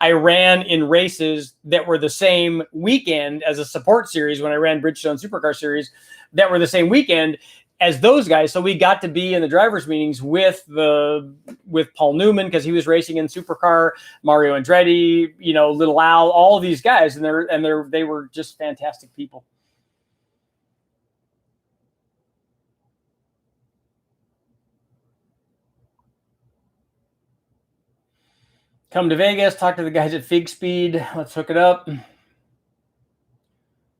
I ran in races that were the same weekend as a support series when I ran Bridgestone Supercar Series that were the same weekend as those guys. So we got to be in the drivers meetings with Paul Newman, because he was racing in Supercar, Mario Andretti, Little Al, all of these guys, and they were just fantastic people. Come to Vegas, talk to the guys at Fig Speed. Let's hook it up.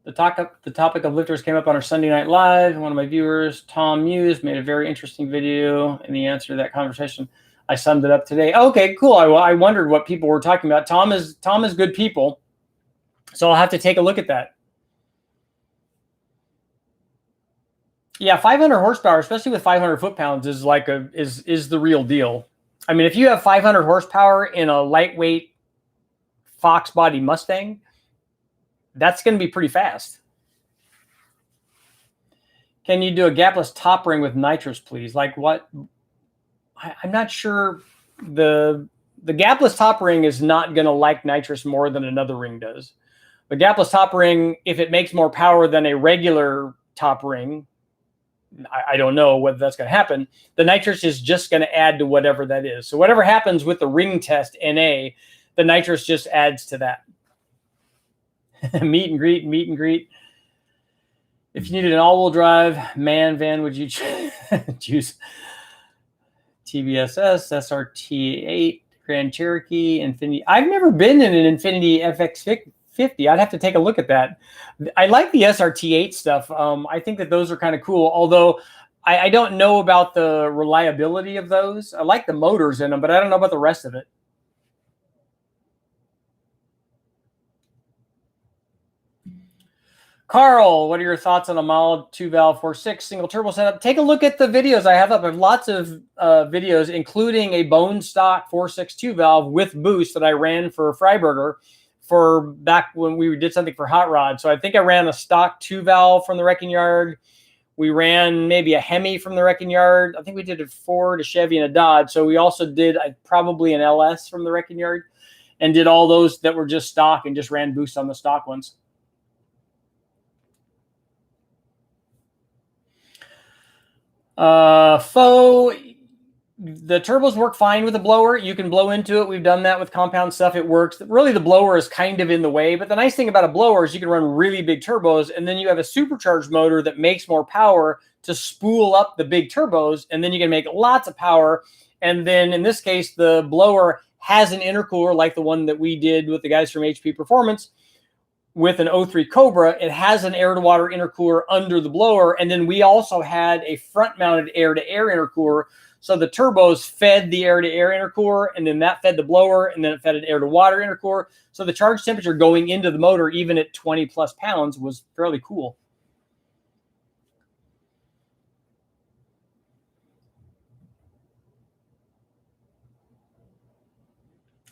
The topic of lifters came up on our Sunday Night Live. One of my viewers, Tom Muse, made a very interesting video in the answer to that conversation. I summed it up today. Okay, cool. I wondered what people were talking about. Tom is good people, so I'll have to take a look at that. Yeah, 500 horsepower, especially with 500 foot-pounds, is like is the real deal. I mean, if you have 500 horsepower in a lightweight Fox body Mustang, that's going to be pretty fast. Can you do a gapless top ring with nitrous, please? Like what? I'm not sure. The gapless top ring is not going to like nitrous more than another ring does. The gapless top ring, if it makes more power than a regular top ring, I don't know whether that's going to happen. The nitrous is just going to add to whatever that is. So whatever happens with the ring test NA, the nitrous just adds to that. meet and greet. If you needed an all-wheel drive man van, would you choose TBSS, SRT8, Grand Cherokee, Infiniti? I've never been in an Infiniti FX50. I'd have to take a look at that. I like the SRT8 stuff. I think that those are kind of cool, although I don't know about the reliability of those. I like the motors in them, but I don't know about the rest of it. Carl, what are your thoughts on a mild 2-valve 4.6 single turbo setup? Take a look at the videos I have up. I have lots of videos, including a bone stock 4.6 2-valve with boost that I ran for Freiburger for back when we did something for Hot Rod. So I think I ran a stock 2-valve from the wrecking yard. We ran maybe a Hemi from the wrecking yard. I think we did a Ford, a Chevy, and a Dodge. So we also did probably an LS from the wrecking yard and did all those that were just stock and just ran boost on the stock ones. Faux, the turbos work fine with the blower. You can blow into it. We've done that with compound stuff. It works. Really, the blower is kind of in the way. But the nice thing about a blower is you can run really big turbos, and then you have a supercharged motor that makes more power to spool up the big turbos, and then you can make lots of power. And then in this case, the blower has an intercooler like the one that we did with the guys from HP Performance. With an 03 Cobra, it has an air-to-water intercooler under the blower, and then we also had a front-mounted air-to-air intercooler, so the turbos fed the air-to-air intercooler, and then that fed the blower, and then it fed an air-to-water intercooler, so the charge temperature going into the motor, even at 20-plus pounds, was fairly cool.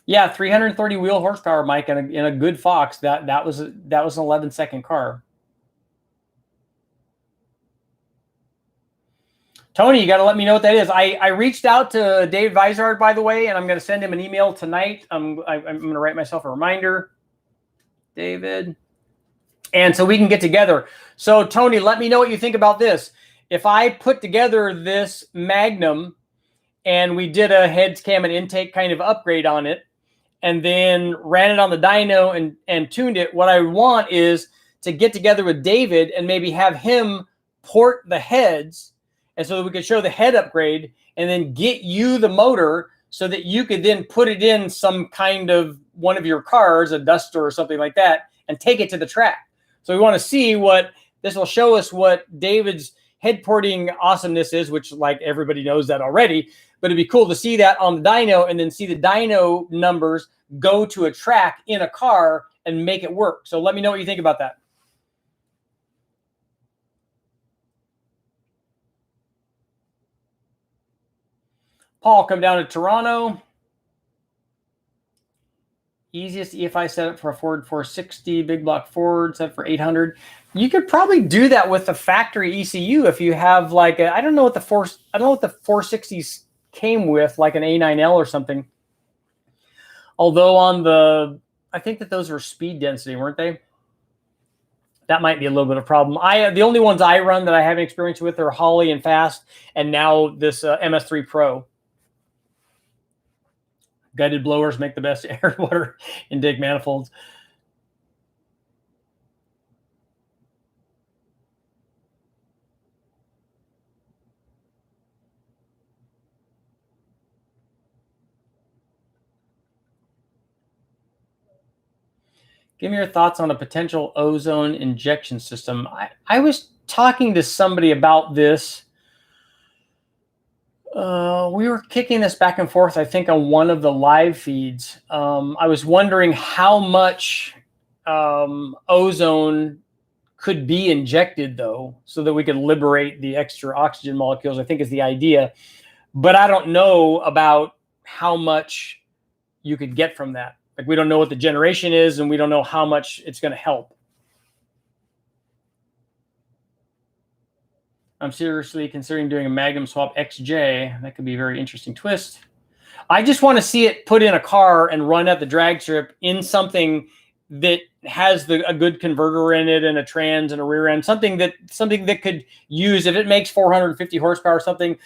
Yeah, 330 wheel horsepower, Mike, in a good Fox. That was an 11-second car. Tony, you got to let me know what that is. I reached out to Dave Vizard, by the way, and I'm going to send him an email tonight. I'm going to write myself a reminder, David, and so we can get together. So, Tony, let me know what you think about this. If I put together this Magnum and we did a heads, cam, and intake kind of upgrade on it, and then ran it on the dyno and tuned it, what I want is to get together with David and maybe have him port the heads, and so that we could show the head upgrade and then get you the motor so that you could then put it in some kind of one of your cars, a Duster or something like that, and take it to the track. So we want to see what this will show us, what David's head porting awesomeness is, which like everybody knows that already, but it'd be cool to see that on the dyno and then see the dyno numbers go to a track in a car and make it work. So let me know what you think about that. Paul, come down to Toronto. Easiest EFI setup for a Ford 460, big block Ford set for 800. You could probably do that with the factory ECU if you have like I don't know what the 460s came with, like an A9L or something. Although I think that those were speed density, weren't they? That might be a little bit of a problem. The only ones I run that I haven't experience with are Holly and Fast, and now this MS3 Pro. Guided blowers make the best air water intake manifolds. Give me your thoughts on a potential ozone injection system. I was talking to somebody about this. We were kicking this back and forth, I think, on one of the live feeds. I was wondering how much ozone could be injected, though, so that we could liberate the extra oxygen molecules, I think is the idea. But I don't know about how much you could get from that. Like, we don't know what the generation is, and we don't know how much it's going to help. I'm seriously considering doing a Magnum Swap XJ. That could be a very interesting twist. I just want to see it put in a car and run at the drag strip in something that has a good converter in it and a trans and a rear end, something that could use, if it makes 450 horsepower, something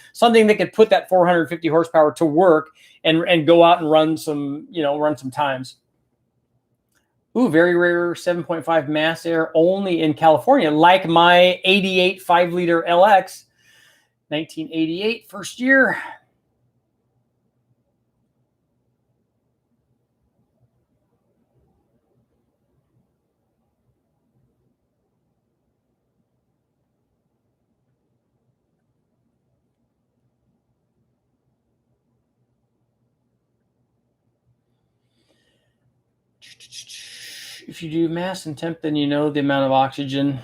that could put that 450 horsepower to work and go out and run some times. Ooh, very rare 7.5 mass air only in California, like my 88 5-liter LX, 1988, first year. If you do mass and temp, then you know the amount of oxygen.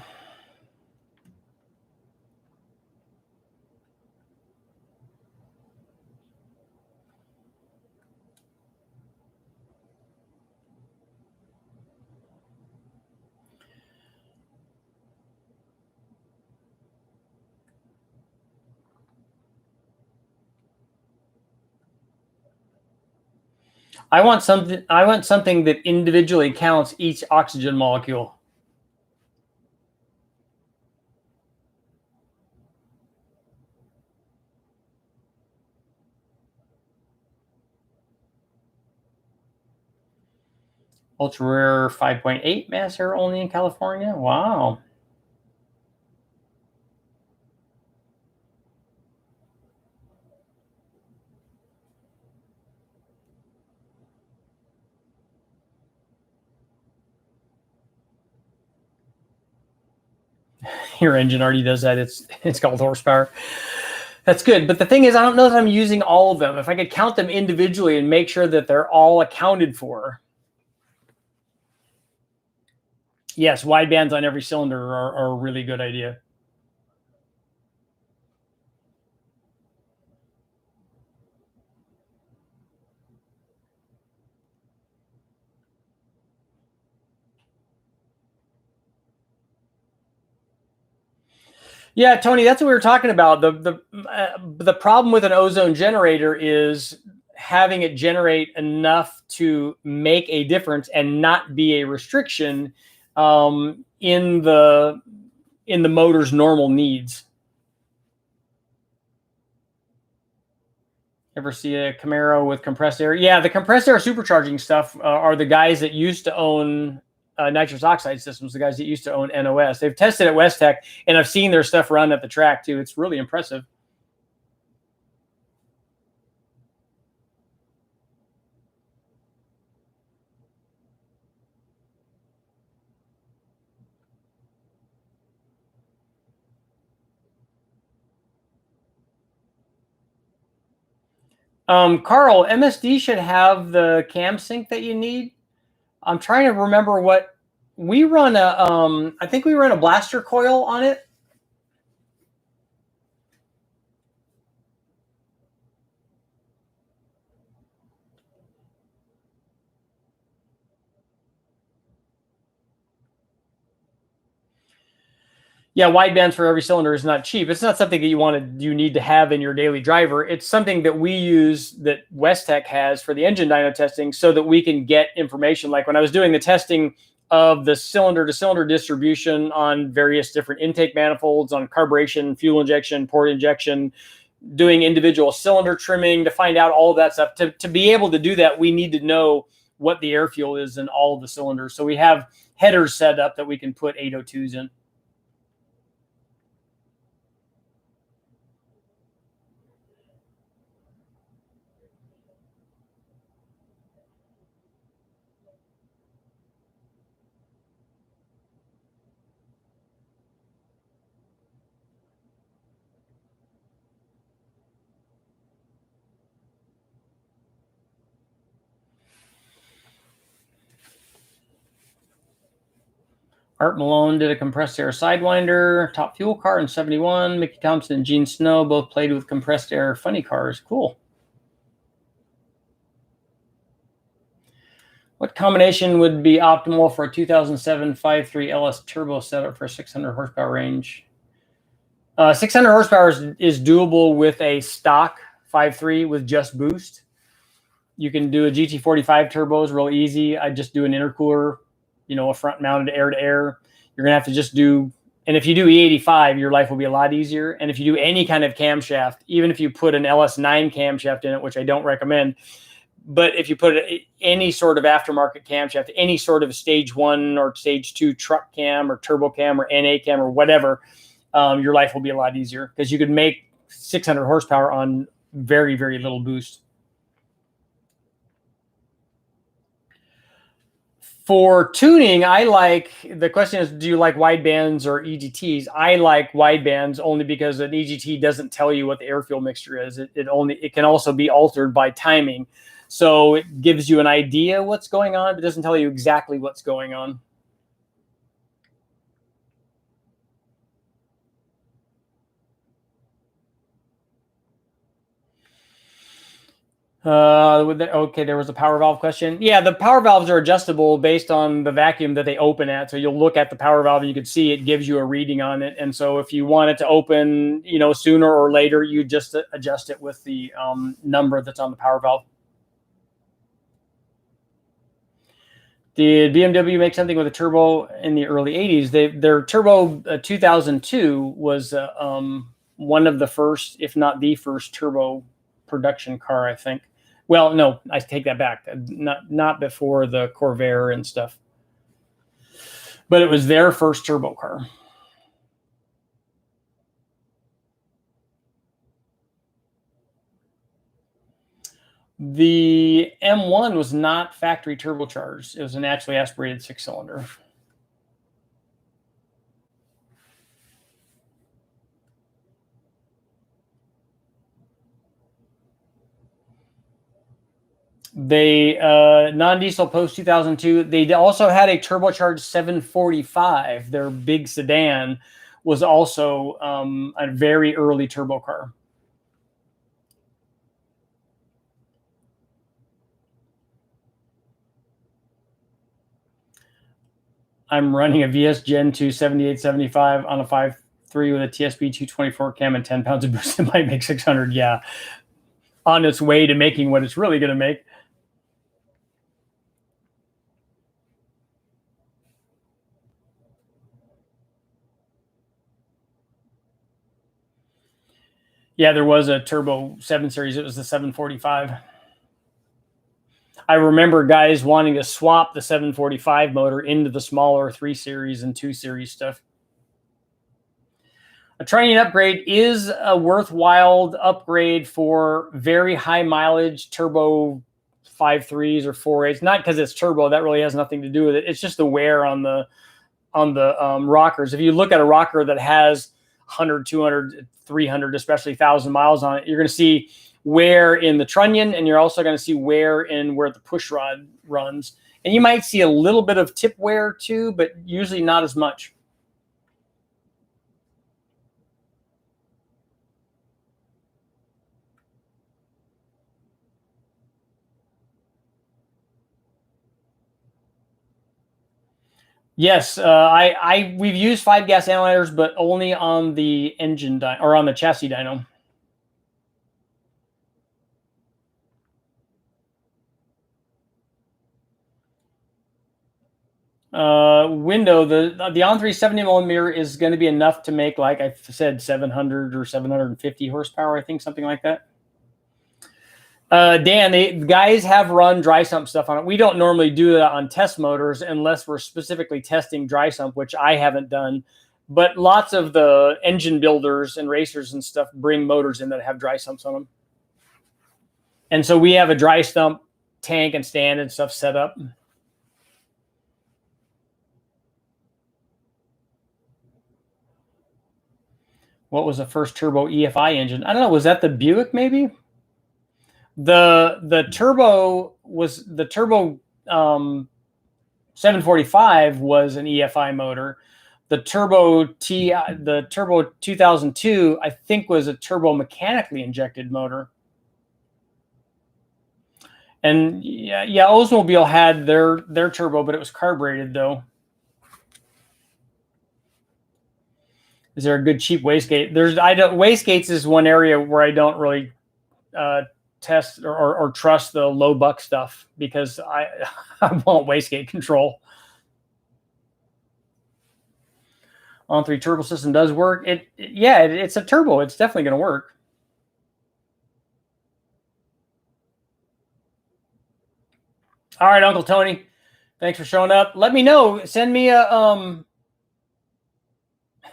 I want something that individually counts each oxygen molecule. Ultra rare 5.8 mass air only in California. Wow. Your engine already does that. It's called horsepower. That's good. But the thing is, I don't know that I'm using all of them. If I could count them individually and make sure that they're all accounted for. Yes, wide bands on every cylinder are a really good idea. Yeah, Tony, that's what we were talking about. The problem with an ozone generator is having it generate enough to make a difference and not be a restriction in the motor's normal needs. Ever see a Camaro with compressed air? Yeah, the compressed air supercharging stuff are the guys that used to own nitrous oxide systems, the guys that used to own NOS. They've tested at West Tech, and I've seen their stuff run at the track too. It's really impressive. Carl, MSD should have the cam sync that you need. I'm trying to remember what we run I think we run a blaster coil on it. Yeah, wide bands for every cylinder is not cheap. It's not something that you need to have in your daily driver. It's something that we use, that West Tech has for the engine dyno testing, so that we can get information. Like when I was doing the testing of the cylinder to cylinder distribution on various different intake manifolds, on carburation, fuel injection, port injection, doing individual cylinder trimming to find out all of that stuff. To be able to do that, we need to know what the air fuel is in all of the cylinders. So we have headers set up that we can put 802s in. Art Malone did a compressed air Sidewinder. Top Fuel Car in 71. Mickey Thompson and Gene Snow both played with compressed air funny cars. Cool. What combination would be optimal for a 2007 5.3 LS turbo setup for 600 horsepower range? 600 horsepower is doable with a stock 5.3 with just boost. You can do a GT45 turbos real easy. I just do an intercooler, a front mounted air to air. You're gonna have to just do, and if you do E85, your life will be a lot easier. And if you do any kind of camshaft, even if you put an LS9 camshaft in it, which I don't recommend, but if you put any sort of aftermarket camshaft, any sort of stage 1 or stage 2 truck cam or turbo cam or NA cam or whatever, your life will be a lot easier because you could make 600 horsepower on very, very little boost. For tuning, the question is, do you like wide bands or EGTs? I like wide bands only because an EGT doesn't tell you what the air fuel mixture is. It can also be altered by timing. So it gives you an idea what's going on, but doesn't tell you exactly what's going on. Okay, there was a power valve question. Yeah, the power valves are adjustable based on the vacuum that they open at. So you'll look at the power valve and you can see it gives you a reading on it. And so if you want it to open, sooner or later, you just adjust it with the number that's on the power valve. Did BMW make something with a turbo in the early 80s? Their turbo 2002 was one of the first, if not the first, turbo production car, I think. Well, no, I take that back. Not before the Corvair and stuff. But it was their first turbo car. The M1 was not factory turbocharged. It was a naturally aspirated 6-cylinder. They non-diesel post 2002. They also had a turbocharged 745. Their big sedan was also a very early turbo car. I'm running a VS Gen 2 7875 on a 5.3 with a TSB 224 cam and 10 pounds of boost. It might make 600. Yeah, on its way to making what it's really going to make. Yeah, there was a turbo 7 Series. It was the 745. I remember guys wanting to swap the 745 motor into the smaller 3 Series and 2 Series stuff. A training upgrade is a worthwhile upgrade for very high mileage turbo 5.3s or 4.8s. Not because it's turbo. That really has nothing to do with it. It's just the wear on the rockers. If you look at a rocker that has 100, 200, 300, especially 1,000 miles on it, you're going to see wear in the trunnion, and you're also going to see wear in where the push rod runs. And you might see a little bit of tip wear too, but usually not as much. Yes, we've used 5-gas analyzers, but only on the engine or on the chassis dyno. Window, the on-3 70 millimeter is going to be enough to make, like I said, 700 or 750 horsepower, I think, something like that. Dan, the guys have run dry sump stuff on it. We don't normally do that on test motors unless we're specifically testing dry sump, which I haven't done. But lots of the engine builders and racers and stuff bring motors in that have dry sumps on them. And so we have a dry sump tank and stand and stuff set up. What was the first turbo EFI engine? I don't know. Was that the Buick maybe? The turbo 745 was an EFI motor. The Turbo 2002, I think, was a turbo mechanically injected motor. And yeah, Oldsmobile had their turbo, but it was carbureted though. Is there a good cheap wastegate? Wastegates is one area where I don't really test or trust the low buck stuff, because I want wastegate control. On3 turbo system does work. It's a turbo. It's definitely going to work. All right, Uncle Tony, thanks for showing up. Let me know. Send me a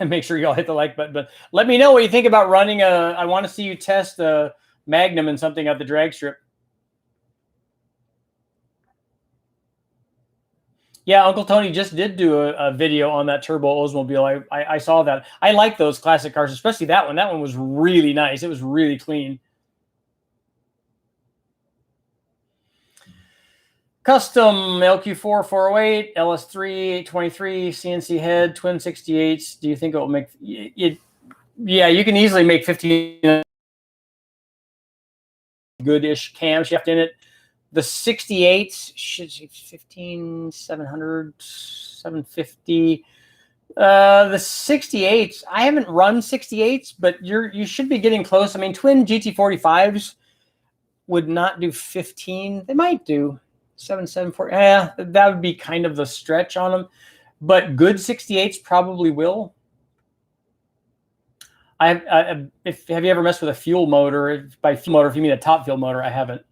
make sure you all hit the like button. But let me know what you think about running I want to see you test a Magnum and something at the drag strip. Yeah, Uncle Tony just did do a video on that turbo Oldsmobile. I saw that. I like those classic cars, especially that one. That one was really nice. It was really clean. Custom LQ4 408, LS3 823, CNC head, twin 68s. Do you think it will make it? Yeah, you can easily make 15 good-ish camshaft in it. The 68s should 15 700 750. The 68s, I haven't run 68s, but you should be getting close. I mean, twin GT45s would not do 15. They might do 774. Yeah, that would be kind of the stretch on them. But good 68s probably will. Have you ever messed with a fuel motor? By fuel motor, if you mean a top fuel motor, I haven't.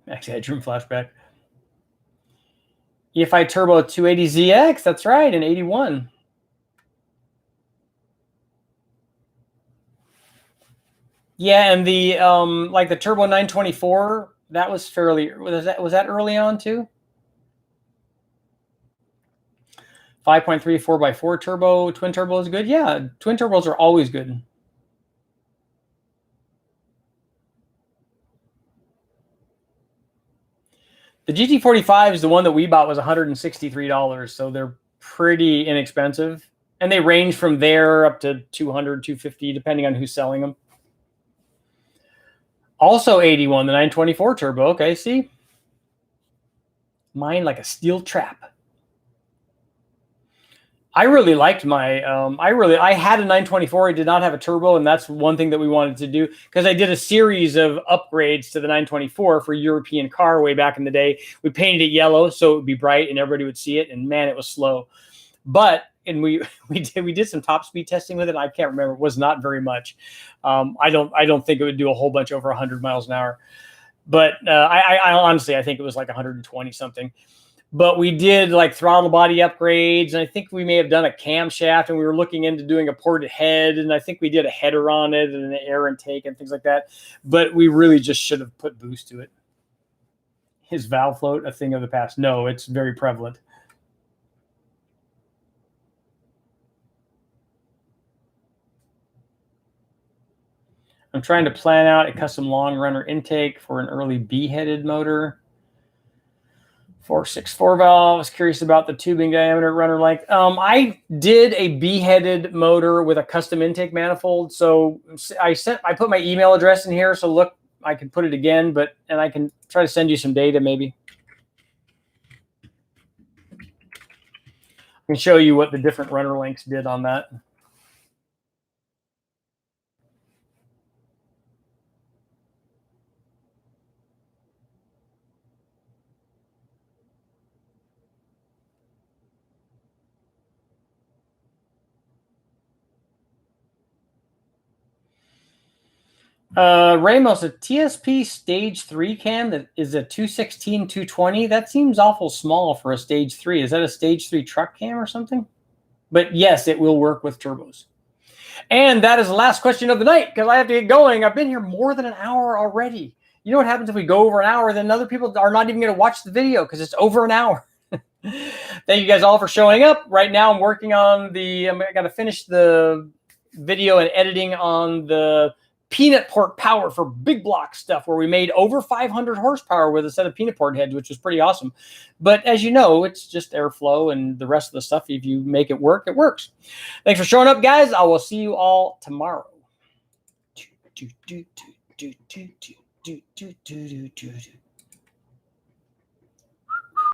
Actually, I had dream flashback. EFI Turbo 280ZX, that's right, in 81. Yeah, and the like the Turbo 924, that was fairly, was that early on too? 5.3 4x4 turbo, twin turbo is good. Yeah, twin turbos are always good. The GT45 is the one that we bought, was $163, so they're pretty inexpensive. And they range from there up to 200, 250, depending on who's selling them. Also 81, the 924 turbo. Okay, see? Mine like a steel trap. I really liked my, I had a 924. I did not have a turbo, and that's one thing that we wanted to do, because I did a series of upgrades to the 924 for European car way back in the day. We painted it yellow so it would be bright and everybody would see it, and man, it was slow. But, and we did some top speed testing with it. I can't remember. It was not very much. I don't think it would do a whole bunch over 100 miles an hour. But I honestly, I think it was like 120 something. But we did like throttle body upgrades, and I think we may have done a camshaft, and we were looking into doing a ported head, and I think we did a header on it and an air intake and things like that. But we really just should have put boost to it. Is valve float a thing of the past? No, it's very prevalent. I'm trying to plan out a custom long runner intake for an early B-headed motor. 464 valve. I was curious about the tubing diameter, runner length. I did a B-headed motor with a custom intake manifold. So I put my email address in here. So look, I can put it again, and I can try to send you some data maybe. I can show you what the different runner lengths did on that. Ramos, a TSP stage 3 cam that is a 216 220. That seems awful small for a stage 3. Is that a stage 3 truck cam or something? But yes, it will work with turbos. And that is the last question of the night, because I have to get going. I've been here more than an hour already. You know what happens if we go over an hour? Then other people are not even going to watch the video because it's over an hour. Thank you guys all for showing up. Right now I'm working on I got to finish the video and editing on the peanut port power for big block stuff, where we made over 500 horsepower with a set of peanut port heads, which was pretty awesome. But as you know, it's just airflow, and the rest of the stuff, if you make it work, it works. Thanks for showing up, guys. I will see you all tomorrow.